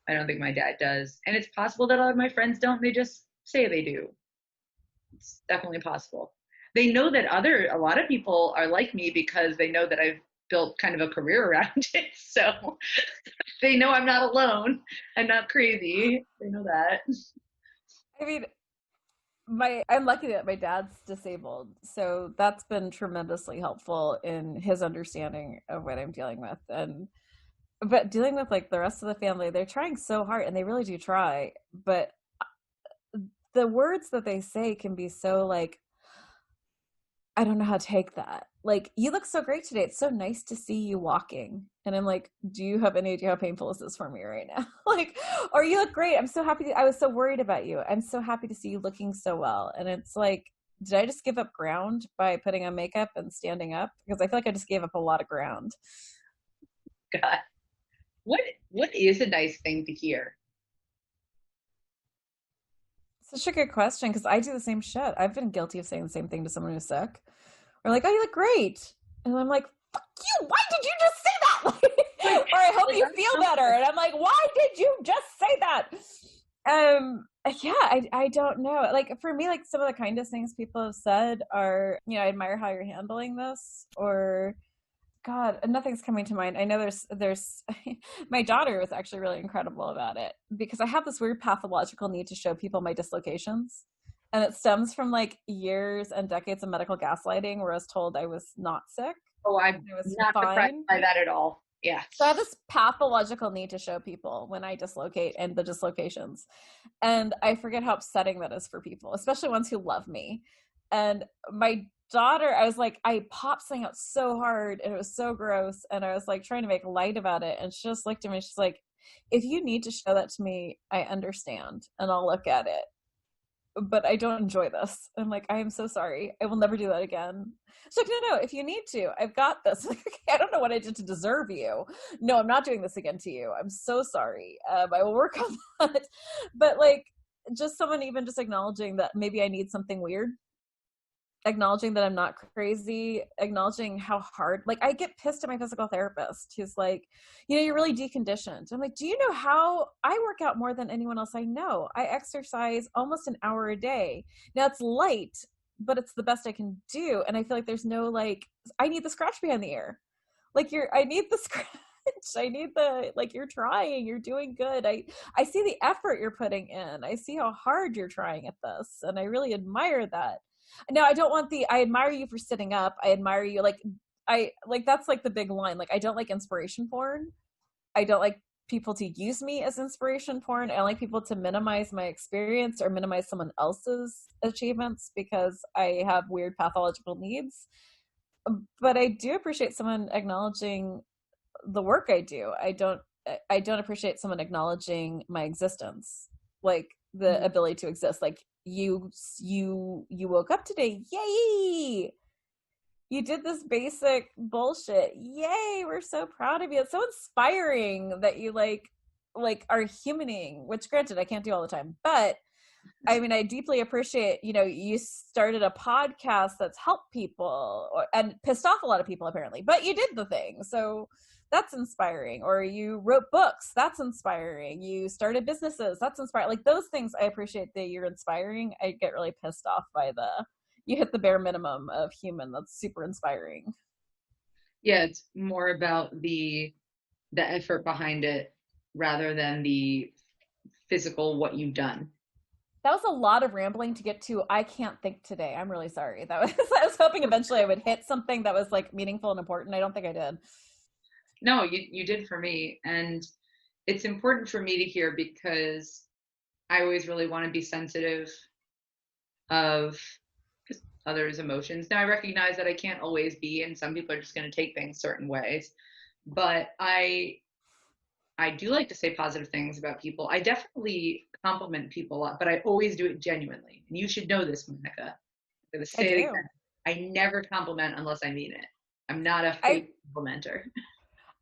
I don't think my dad does. And it's possible that a lot of my friends don't. They just say they do. It's definitely possible. They know that a lot of people are like me because they know that I've built kind of a career around it. So they know I'm not alone. I'm not crazy. They know that. I mean, I'm lucky that my dad's disabled. So that's been tremendously helpful in his understanding of what I'm dealing with. But dealing with like the rest of the family, they're trying so hard, and they really do try. But the words that they say can be so like, I don't know how to take that. Like, you look so great today. It's so nice to see you walking. And I'm like, do you have any idea how painful this is for me right now? Like, or you look great. I'm so happy. I was so worried about you. I'm so happy to see you looking so well. And it's like, did I just give up ground by putting on makeup and standing up? Because I feel like I just gave up a lot of ground. God. what is a nice thing to hear? Such a good question, because I do the same shit. I've been guilty of saying the same thing to someone who's sick. Or like, oh, you look great. And I'm like, fuck you, why did you just say that? Or I hope you feel better. And I'm like, why did you just say that? Yeah, I don't know. Like for me, like some of the kindest things people have said are, I admire how you're handling this, or God, nothing's coming to mind. I know there's my daughter was actually really incredible about it, because I have this weird pathological need to show people my dislocations. And it stems from like years and decades of medical gaslighting where I was told I was not sick. Oh, I'm I was not surprised by that at all. Yeah. So I have this pathological need to show people when I dislocate and the dislocations. And I forget how upsetting that is for people, especially ones who love me. And my daughter, I was like, I popped something out so hard and it was so gross. And I was like trying to make light about it. And she just looked at me. She's like, if you need to show that to me, I understand and I'll look at it. But I don't enjoy this. I'm like, I am so sorry. I will never do that again. She's like, no, if you need to, I've got this. I'm like, okay, I don't know what I did to deserve you. No, I'm not doing this again to you. I'm so sorry. I will work on that. But like, just someone even just acknowledging that maybe I need something weird, acknowledging that I'm not crazy, acknowledging how hard, like I get pissed at my physical therapist who's like, you're really deconditioned. I'm like, do you know how I work out more than anyone else I know? I exercise almost an hour a day. Now it's light, but it's the best I can do. And I feel like there's no, like, I need the scratch behind the ear. Like I need the scratch. I need the, like, you're trying, you're doing good. I see the effort you're putting in. I see how hard you're trying at this. And I really admire that. Now, I don't want I admire you for sitting up. I admire you. That's like the big line. Like, I don't like inspiration porn. I don't like people to use me as inspiration porn. I don't like people to minimize my experience or minimize someone else's achievements because I have weird pathological needs. But I do appreciate someone acknowledging the work I do. I don't appreciate someone acknowledging my existence, like the ability to exist. Like, you woke up today, yay, you did this basic bullshit, yay, we're so proud of you. It's so inspiring that you like are humaning, which granted I can't do all the time, but I mean, I deeply appreciate, you started a podcast that's helped people and pissed off a lot of people apparently, but you did the thing, so that's inspiring. Or you wrote books, that's inspiring. You started businesses, that's inspiring. Like, those things I appreciate that you're inspiring. I get really pissed off by you hit the bare minimum of human. That's super inspiring. Yeah, it's more about the effort behind it rather than the physical what you've done. That was a lot of rambling to get to. I can't think today. I'm really sorry. I was hoping eventually I would hit something that was like meaningful and important. I don't think I did. No, you did for me. And it's important for me to hear because I always really want to be sensitive of others' emotions. Now, I recognize that I can't always be, and some people are just going to take things certain ways. But I do like to say positive things about people. I definitely compliment people a lot, but I always do it genuinely. And you should know this, Monica. I'm going to say it again. I never compliment unless I mean it. I'm not a fake complimenter.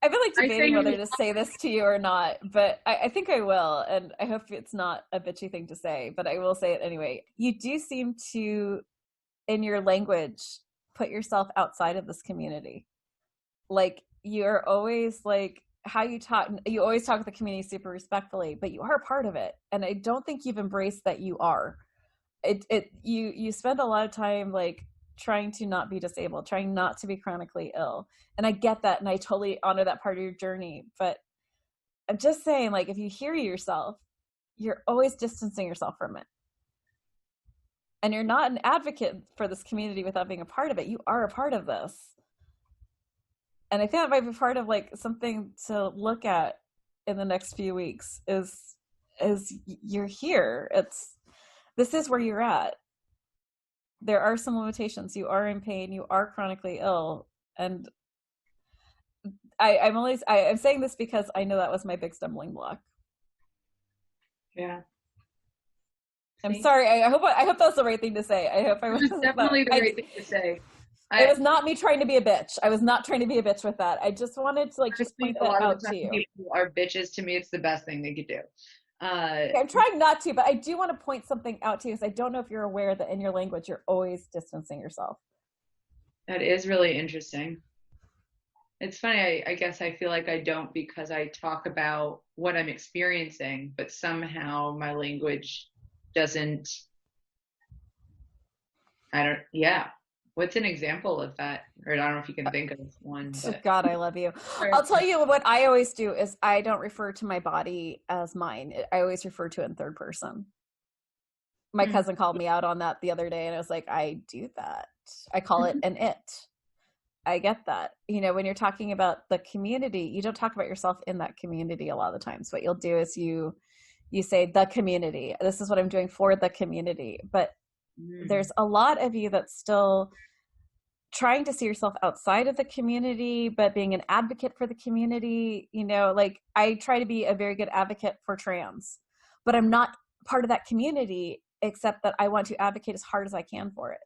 I've been like debating whether to say this to you or not, but I think I will. And I hope it's not a bitchy thing to say, but I will say it anyway. You do seem to, in your language, put yourself outside of this community. Like, you're always like, how you always talk with the community super respectfully, but you are a part of it. And I don't think you've embraced that you are. You spend a lot of time like trying to not be disabled, trying not to be chronically ill. And I get that, and I totally honor that part of your journey. But I'm just saying, like, if you hear yourself, you're always distancing yourself from it. And you're not an advocate for this community without being a part of it. You are a part of this. And I think that might be part of like something to look at in the next few weeks is you're here. This is where you're at. There are some limitations. You are in pain. You are chronically ill. And I'm saying this because I know that was my big stumbling block. Yeah. I'm sorry. I hope that was the right thing to say. I hope I was definitely the right thing to say. It was not me trying to be a bitch. I was not trying to be a bitch with that. I just wanted to like just point that out to you. People are bitches. To me, it's the best thing they could do. I'm trying not to, but I do want to point something out to you because I don't know if you're aware that in your language you're always distancing yourself. That is really interesting. It's funny. I guess I feel like I don't because I talk about what I'm experiencing, but somehow my language doesn't. Yeah. What's an example of that? Or I don't know if you can think of one. But. God, I love you. I'll tell you what I always do is I don't refer to my body as mine. I always refer to it in third person. My cousin called me out on that the other day and I was like, I do that. I call it an it. I get that. You know, when you're talking about the community, you don't talk about yourself in that community a lot of the times. What you'll do is you say the community. This is what I'm doing for the community. But there's a lot of you that's still trying to see yourself outside of the community, but being an advocate for the community. You know, like I try to be a very good advocate for trans, but I'm not part of that community, except that I want to advocate as hard as I can for it.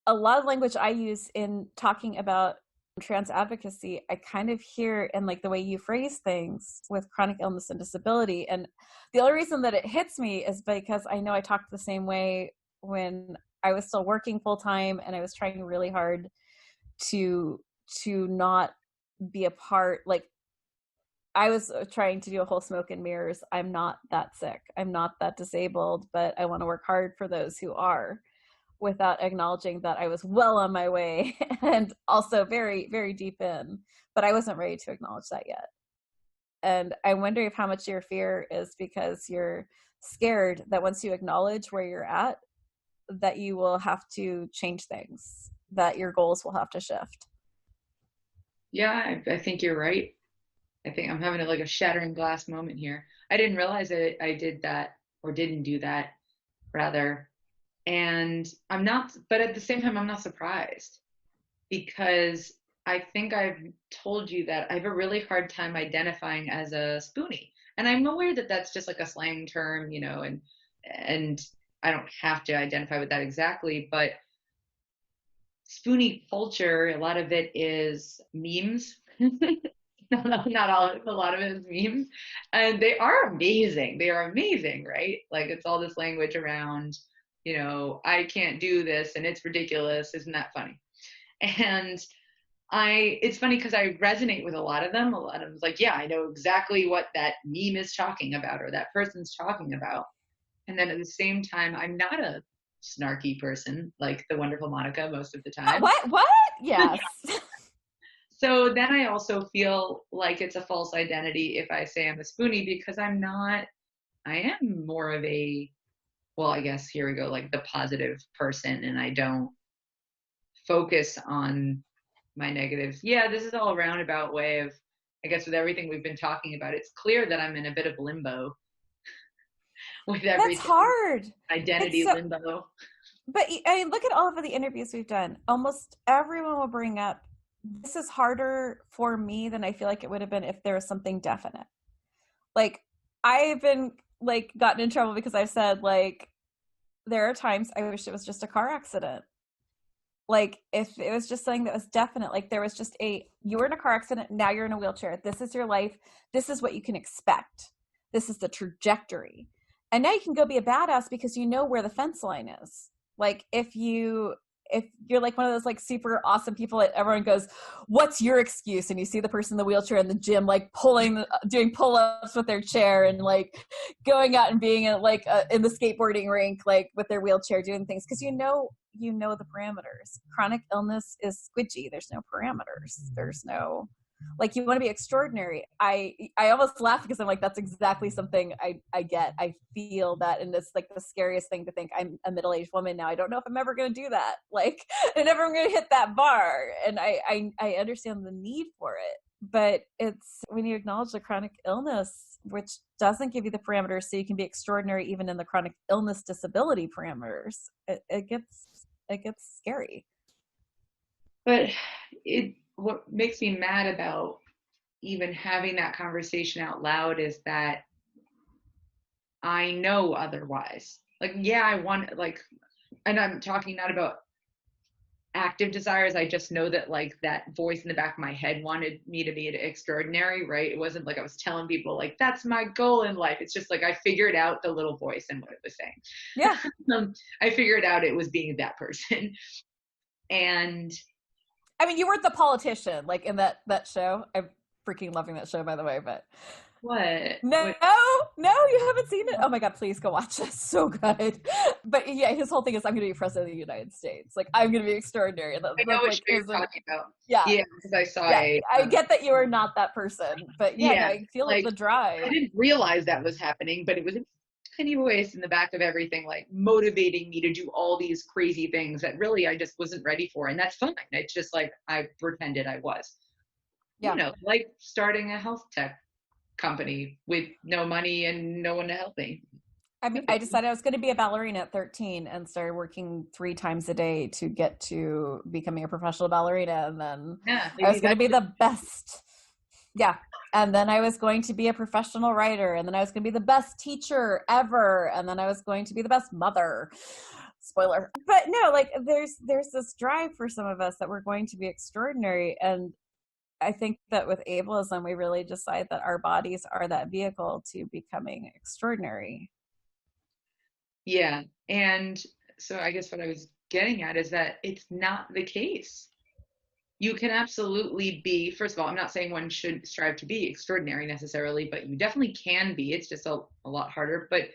A lot of language I use in talking about trans advocacy, I kind of hear in like the way you phrase things with chronic illness and disability. And the only reason that it hits me is because I know I talked the same way when I was still working full time and I was trying really hard to not be a part. Like I was trying to do a whole smoke and mirrors. I'm not that sick. I'm not that disabled, but I want to work hard for those who are, without acknowledging that I was well on my way and also very, very deep in, but I wasn't ready to acknowledge that yet. And I'm wondering if how much your fear is because you're scared that once you acknowledge where you're at, that you will have to change things, that your goals will have to shift. Yeah, I think you're right. I think I'm having a shattering glass moment here. I didn't realize that I did that or didn't do that, rather. And I'm not, but at the same time, I'm not surprised because I think I've told you that I have a really hard time identifying as a spoonie. And I'm aware that that's just like a slang term, you know, and I don't have to identify with that exactly, but spoonie culture, a lot of it is memes. Not all, a lot of it is memes. And they are amazing. They are amazing, right? Like it's all this language around, you know, I can't do this and it's ridiculous. Isn't that funny? And it's funny because I resonate with a lot of them. A lot of them is like, yeah, I know exactly what that meme is talking about or that person's talking about. And then at the same time, I'm not a snarky person like the wonderful Monica most of the time. What? Yes. So then I also feel like it's a false identity if I say I'm a spoonie because I'm not. I am more of a, well, I guess here we go, like the positive person, and I don't focus on my negatives. Yeah, this is all a roundabout way of, I guess, with everything we've been talking about. It's clear that I'm in a bit of limbo with everything. That's hard. Identity limbo. But I mean, look at all of the interviews we've done. Almost everyone will bring up, this is harder for me than I feel like it would have been if there was something definite. Like, I've been like gotten in trouble because I've said like, there are times I wish it was just a car accident. Like if it was just something that was definite, like there was just you were in a car accident, now you're in a wheelchair. This is your life. This is what you can expect. This is the trajectory. And now you can go be a badass because you know where the fence line is. Like if you're like one of those like super awesome people that everyone goes, what's your excuse? And you see the person in the wheelchair in the gym, like doing pull-ups with their chair and like going out and being in the skateboarding rink, like with their wheelchair doing things. Cause you know the parameters. Chronic illness is squidgy. There's no parameters. There's no, like you want to be extraordinary. I almost laugh because I'm like, that's exactly something I get. I feel that. And it's like the scariest thing to think I'm a middle-aged woman now. I don't know if I'm ever going to do that. Like I never am going to hit that bar. And I understand the need for it, but it's when you acknowledge the chronic illness, which doesn't give you the parameters so you can be extraordinary, even in the chronic illness disability parameters, it gets scary. But what makes me mad about even having that conversation out loud is that I know otherwise. Like, yeah, I want, like, and I'm talking not about active desires. I just know that like that voice in the back of my head wanted me to be extraordinary, right? It wasn't like I was telling people like, that's my goal in life. It's just like, I figured out the little voice and what it was saying. Yeah. I figured out it was being that person. And I mean, you weren't the politician like in that show. I'm freaking loving that show, by the way, but what? no, you haven't seen it. Oh my God, please go watch it. It's so good. But yeah, his whole thing is, I'm going to be president of the United States. Like, I'm going to be extraordinary. And I know what show you're talking about. Yeah. Yeah, because I saw I get that you are not that person, but yeah, no, I feel like the drive. I didn't realize that was happening, but it was a tiny voice in the back of everything, like motivating me to do all these crazy things that really I just wasn't ready for. And that's fine. It's just like I pretended I was. Yeah. You know, like starting a health tech company with no money and no one to help me. I mean, I decided I was going to be a ballerina at 13 and started working 3 times a day to get to becoming a professional ballerina. And then I was going to be the best. Yeah. And then I was going to be a professional writer. And then I was going to be the best teacher ever. And then I was going to be the best mother. Spoiler. But no, like there's this drive for some of us that we're going to be extraordinary. And I think that with ableism, we really decide that our bodies are that vehicle to becoming extraordinary. Yeah. And so I guess what I was getting at is that it's not the case. You can absolutely be, first of all, I'm not saying one should strive to be extraordinary necessarily, but you definitely can be. It's just a lot harder. But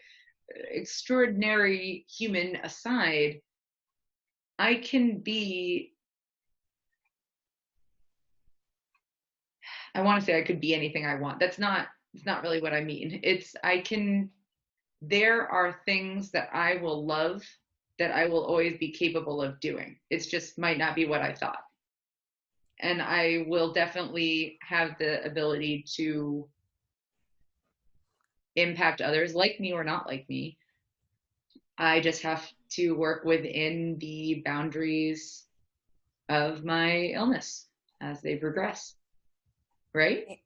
extraordinary human aside, I can be, I want to say I could be anything I want. It's not really what I mean. There are things that I will love that I will always be capable of doing. It's just might not be what I thought. And I will definitely have the ability to impact others, like me or not like me. I just have to work within the boundaries of my illness as they progress. Right?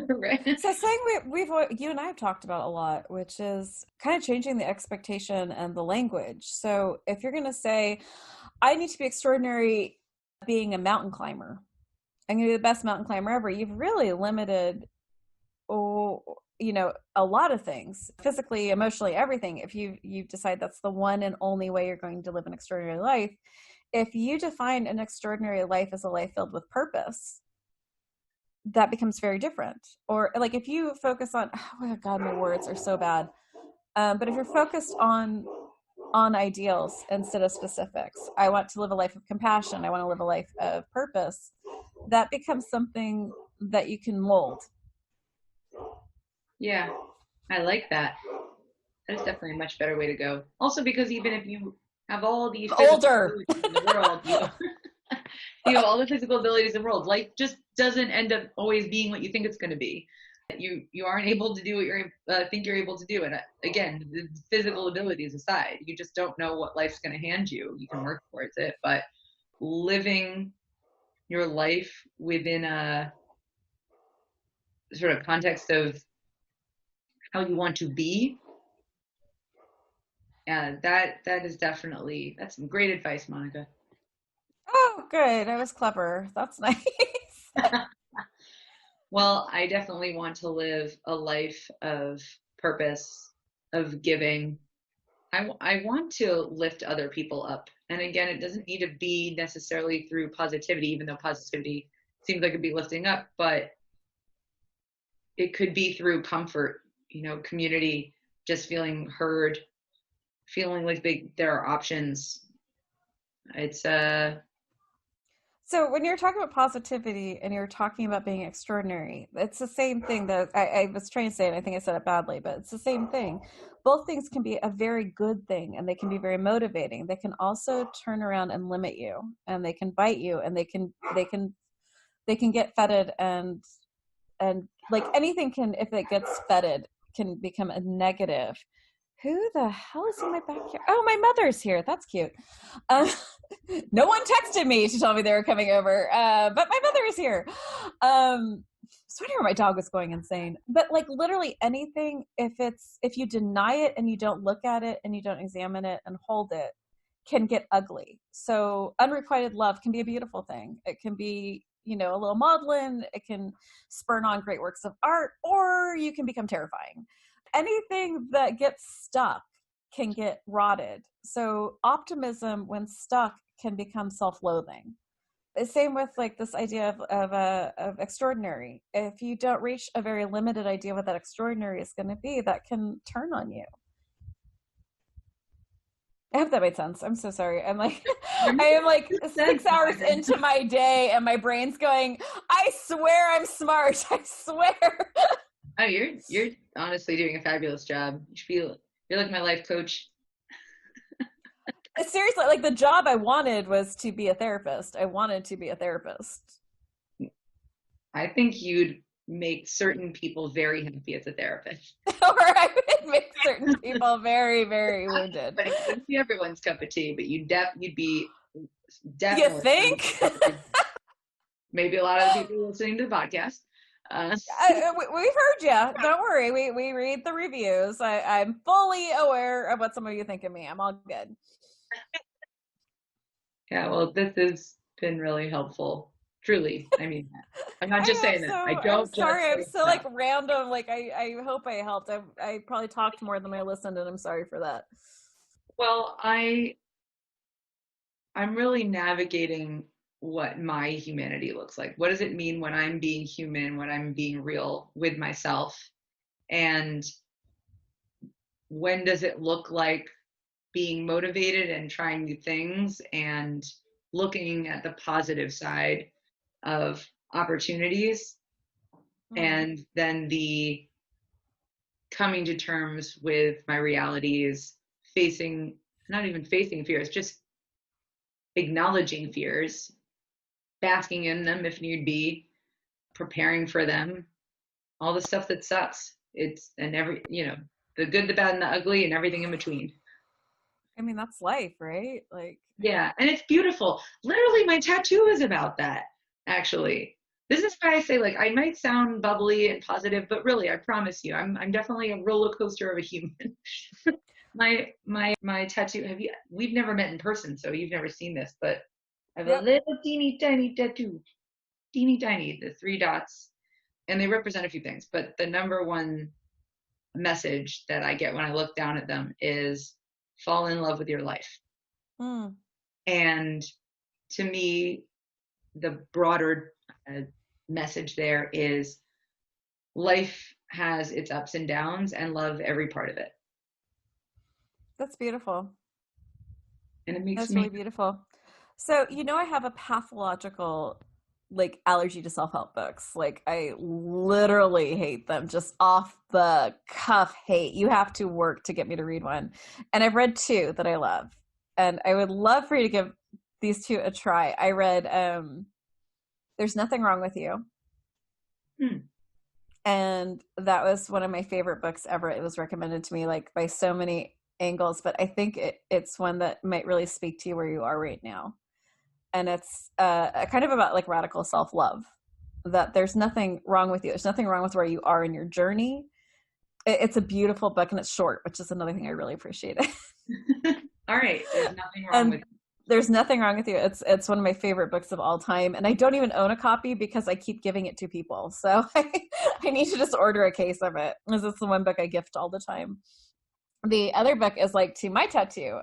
Right. So saying we've you and I have talked about a lot, which is kind of changing the expectation and the language. So if you're going to say, I need to be extraordinary being a mountain climber, I'm going to be the best mountain climber ever, you've really limited, a lot of things, physically, emotionally, everything. If you decide that's the one and only way you're going to live an extraordinary life, if you define an extraordinary life as a life filled with purpose, that becomes very different. Or like if you focus on, oh my God, my words are so bad. But if you're focused on ideals instead of specifics, I want to live a life of compassion, I want to live a life of purpose, that becomes something that you can mold. Yeah, I like that. That is definitely a much better way to go. Also because even if you have all these older in the world, you have all the physical abilities in the world, life just doesn't end up always being what you think it's going to be. You aren't able to do what you think you're able to do. And again, the physical abilities aside, you just don't know what life's going to hand you. You can work towards it, but living your life within a sort of context of how you want to be, that is definitely, that's some great advice, Monica. Oh, good. I was clever. That's nice. Well, I definitely want to live a life of purpose, of giving. I want to lift other people up. And again, it doesn't need to be necessarily through positivity, even though positivity seems like it'd be lifting up, but it could be through comfort, community, just feeling heard, feeling like there are options. It's So when you're talking about positivity and you're talking about being extraordinary, it's the same thing that I was trying to say, and I think I said it badly, but it's the same thing. Both things can be a very good thing, and they can be very motivating. They can also turn around and limit you, and they can bite you, and they can get fetid, and like anything can, if it gets fetid, can become a negative. Who the hell is in my backyard? Oh, my mother's here. That's cute. No one texted me to tell me they were coming over, but my mother is here. I was wondering where my dog was going insane. But like literally anything, if you deny it and you don't look at it and you don't examine it and hold it, can get ugly. So unrequited love can be a beautiful thing. It can be, you know, a little maudlin. It can spurn on great works of art, or you can become terrifying. Anything that gets stuck can get rotted. So optimism, when stuck, can become self-loathing. The same with like this idea of extraordinary. If you don't reach a very limited idea what that extraordinary is going to be, that can turn on you. I hope that made sense. I'm so sorry. I am like 6 hours into my day and my brain's going, I swear I'm smart. I swear. Oh, you're honestly doing a fabulous job. You're like my life coach. Seriously, like the job I wanted was to be a therapist. I wanted to be a therapist. I think you'd make certain people very happy as a therapist. Or I would make certain people very, very wounded. But it wouldn't be everyone's cup of tea, but you'd be definitely. You think? Maybe a lot of the people listening to the podcast. We've heard you. Don't worry. We read the reviews. I'm fully aware of what some of you think of me. I'm all good. Yeah, well, this has been really helpful. Truly. I mean, I'm not just saying that. I don't. I'm sorry. I'm so like random. Like I hope I helped. I probably talked more than I listened, and I'm sorry for that. Well, I'm really navigating what my humanity looks like. What does it mean when I'm being human, when I'm being real with myself? And when does it look like being motivated and trying new things and looking at the positive side of opportunities, and then the coming to terms with my realities, not even facing fears, just acknowledging fears, basking in them if need be, preparing for them, all the stuff that sucks. The good, the bad, and the ugly, and everything in between. I mean, that's life, right? Like, yeah, and it's beautiful. Literally, my tattoo is about that, actually. This is why I say, like, I might sound bubbly and positive, but really, I promise you, I'm definitely a roller coaster of a human. my tattoo, we've never met in person, so you've never seen this, but I have a little teeny tiny tattoo. Teeny tiny, the 3 dots. And they represent a few things, but the number one message that I get when I look down at them is fall in love with your life. And to me, the broader message there is life has its ups and downs, and love every part of it. That's beautiful. And it makes That's really beautiful. So, I have a pathological like allergy to self-help books. Like I literally hate them, just off the cuff hate. You have to work to get me to read one. And I've read 2 that I love. And I would love for you to give these 2 a try. I read There's Nothing Wrong with You. And that was one of my favorite books ever. It was recommended to me like by so many angles, but I think it's one that might really speak to you where you are right now. And it's kind of about like radical self-love, that there's nothing wrong with you. There's nothing wrong with where you are in your journey. It's a beautiful book, and it's short, which is another thing I really appreciate. All right. There's nothing wrong with you. There's Nothing Wrong with You. It's one of my favorite books of all time. And I don't even own a copy because I keep giving it to people. So I need to just order a case of it, because it's the one book I gift all the time. The other book is like to my tattoo,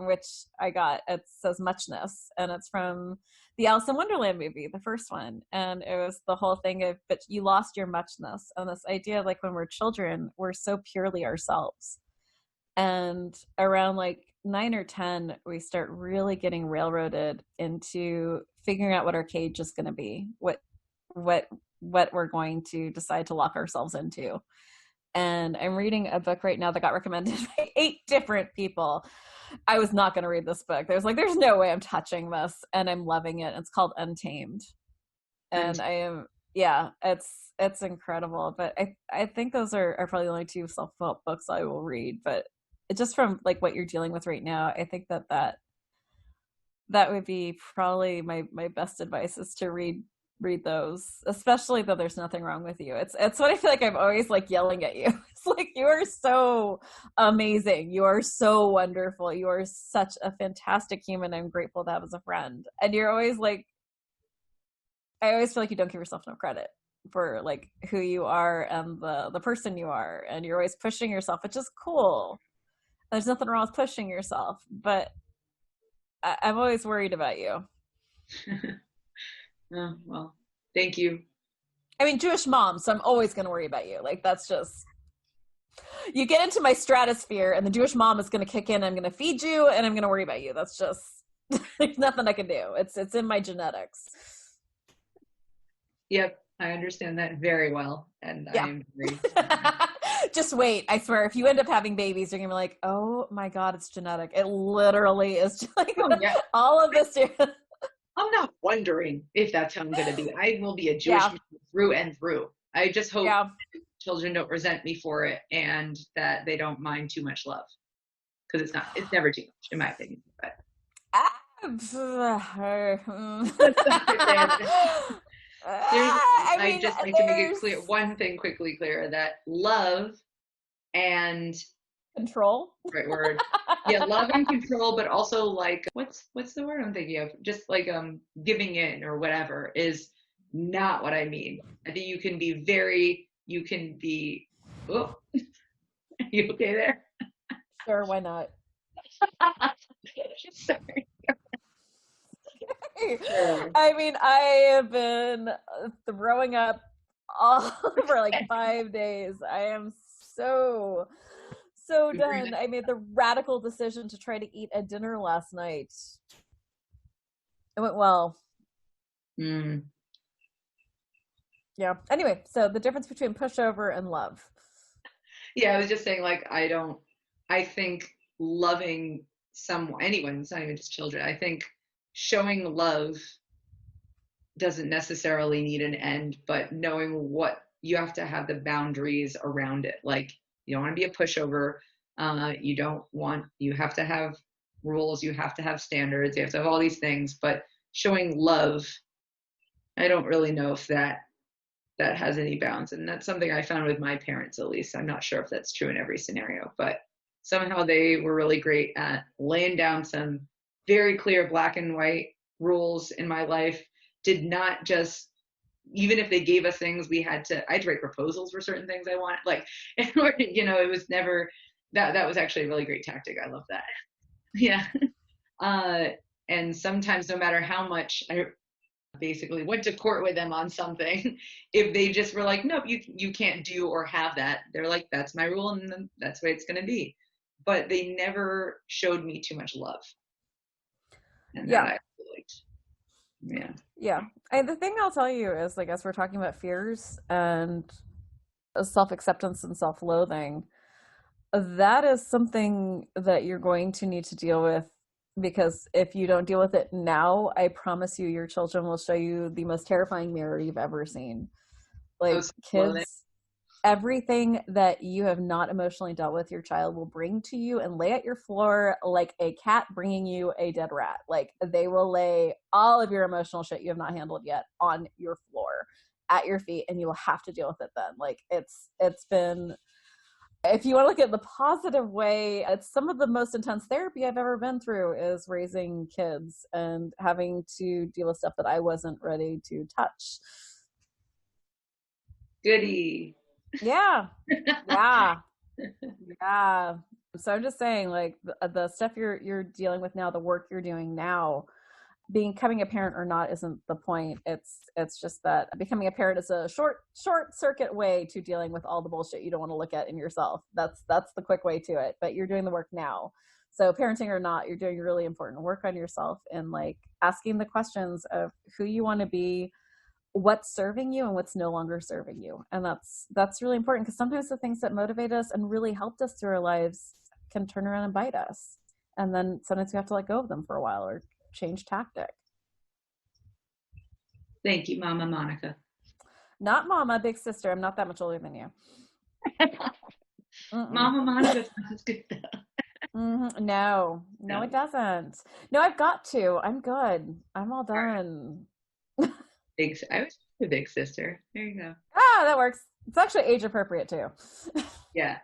which I got. It says Muchness, and it's from the Alice in Wonderland movie, the first one. And it was the whole thing of, but you lost your muchness. And this idea of like when we're children, we're so purely ourselves. And around like 9 or 10, we start really getting railroaded into figuring out what our cage is going to be, what we're going to decide to lock ourselves into. And I'm reading a book right now that got recommended by 8 different people. I was not going to read this book. There's no way I'm touching this, and I'm loving it. It's called Untamed. And it's incredible. But I think those are probably the only 2 self-help books I will read. But just from like what you're dealing with right now, I think that would be probably my best advice, is to read those, especially though There's Nothing Wrong with You. It's what I feel like I'm always like yelling at you. like, you are so amazing. You are so wonderful. You are such a fantastic human. I'm grateful to have as a friend. And you're always like, I always feel like you don't give yourself enough credit for like who you are and the person you are. And you're always pushing yourself, which is cool. There's nothing wrong with pushing yourself, but I'm always worried about you. Oh, well, thank you. I mean, Jewish mom, so I'm always going to worry about you. Like, that's just, you get into my stratosphere and the Jewish mom is going to kick in. I'm going to feed you and I'm going to worry about you. That's just, there's nothing I can do. It's in my genetics. Yep. I understand that very well. And Yeah. I am very just wait. I swear, if you end up having babies, you're going to be like, oh my God, it's genetic. It literally is just like all of this. I'm not wondering if that's how I'm going to be. I will be a Jewish man through and through. I just hope children don't resent me for it and that they don't mind too much love. Because it's never too much, in my opinion. But. I just need to make it clear, one thing quickly clear, that love and control, right word, love and control, but also like what's the word I'm thinking of, just like giving in or whatever is not what I mean. I think you can be oh, are you okay there? Sure, why not? Sorry. Sure. I mean, I have been throwing up all for like 5 days. I am so done. I made the radical decision to try to eat a dinner last night. It went well. Yeah. Anyway, so the difference between pushover and love. Yeah, I was just saying, like, I think loving anyone, it's not even just children, I think showing love doesn't necessarily need an end, but knowing what you have to have the boundaries around it. Like, you don't want to be a pushover. You have to have rules. You have to have standards. You have to have all these things, but showing love, I don't really know if that has any bounds. And that's something I found with my parents, at least. I'm not sure if that's true in every scenario, but somehow they were really great at laying down some very clear black and white rules in my life. Did not just, even if they gave us things, I had to write proposals for certain things I wanted. Like, it was never, that was actually a really great tactic. I love that. Yeah. And sometimes no matter how much I basically went to court with them on something, if they just were like, nope, you can't do or have that, they're like, that's my rule and that's the way it's going to be. But they never showed me too much love. And that I really liked. Yeah. Yeah. And the thing I'll tell you is, like, as we're talking about fears and self-acceptance and self-loathing, that is something that you're going to need to deal with, because if you don't deal with it now, I promise you your children will show you the most terrifying mirror you've ever seen. Like, kids, everything that you have not emotionally dealt with, your child will bring to you and lay at your floor like a cat bringing you a dead rat. Like, they will lay all of your emotional shit you have not handled yet on your floor at your feet, and you will have to deal with it then. Like, it's been, if you want to look at the positive way, it's some of the most intense therapy I've ever been through is raising kids and having to deal with stuff that I wasn't ready to touch. Goody. Yeah. So I'm just saying, like, the stuff you're dealing with now, the work you're doing now, becoming a parent or not isn't the point. It's just that becoming a parent is a short circuit way to dealing with all the bullshit you don't want to look at in yourself. That's the quick way to it. But you're doing the work now. So parenting or not, you're doing really important work on yourself and, like, asking the questions of who you want to be, what's serving you and what's no longer serving you. And that's really important, because sometimes the things that motivate us and really helped us through our lives can turn around and bite us. And then sometimes we have to let go of them for a while or change tactic. Thank you, Mama Monica. Not Mama, big sister. I'm not that much older than you. Mama Monica sounds good though. No, it doesn't. No, I've got to. I'm good. I'm all done. I was a big sister. There you go. That works. It's actually age appropriate too. Yeah.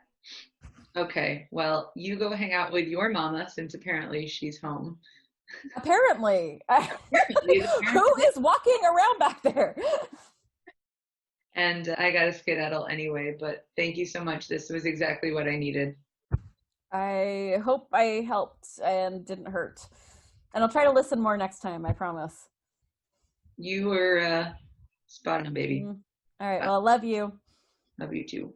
Okay. Well, you go hang out with your mama since apparently she's home. Apparently. Apparently, Who is walking around back there? And I got to skedaddle anyway, but thank you so much. This was exactly what I needed. I hope I helped and didn't hurt. And I'll try to listen more next time, I promise. You were spot on, baby. All right. Well, I love you. Love you too.